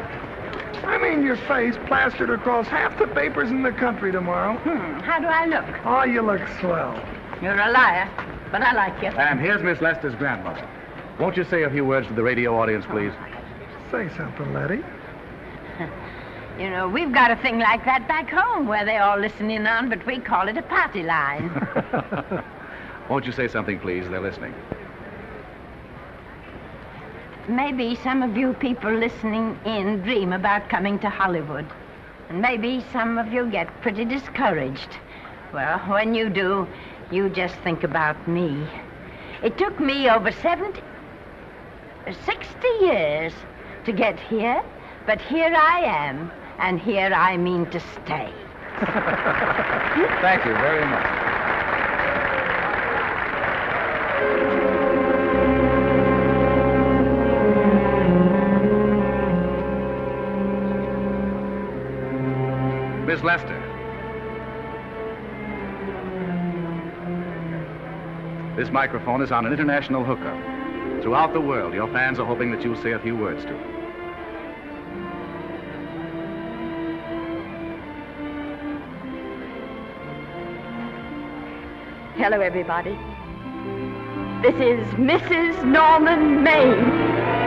your face, plastered across half the papers in the country tomorrow. How do I look? Oh, you look swell. You're a liar, but I like you. And here's Miss Lester's grandmother. Won't you say a few words to the radio audience, please? Say something, Letty. You know, we've got a thing like that back home where they all listen in on, but we call it a party line. Won't you say something, please? They're listening. Maybe some of you people listening in dream about coming to Hollywood. And maybe some of you get pretty discouraged. Well, when you do, you just think about me. It took me over 60 years to get here, but here I am. And here I mean to stay. Thank you very much. Miss Lester. This microphone is on an international hookup. Throughout the world, your fans are hoping that you'll say a few words to them. Hello, everybody. This is Mrs. Norman Maine.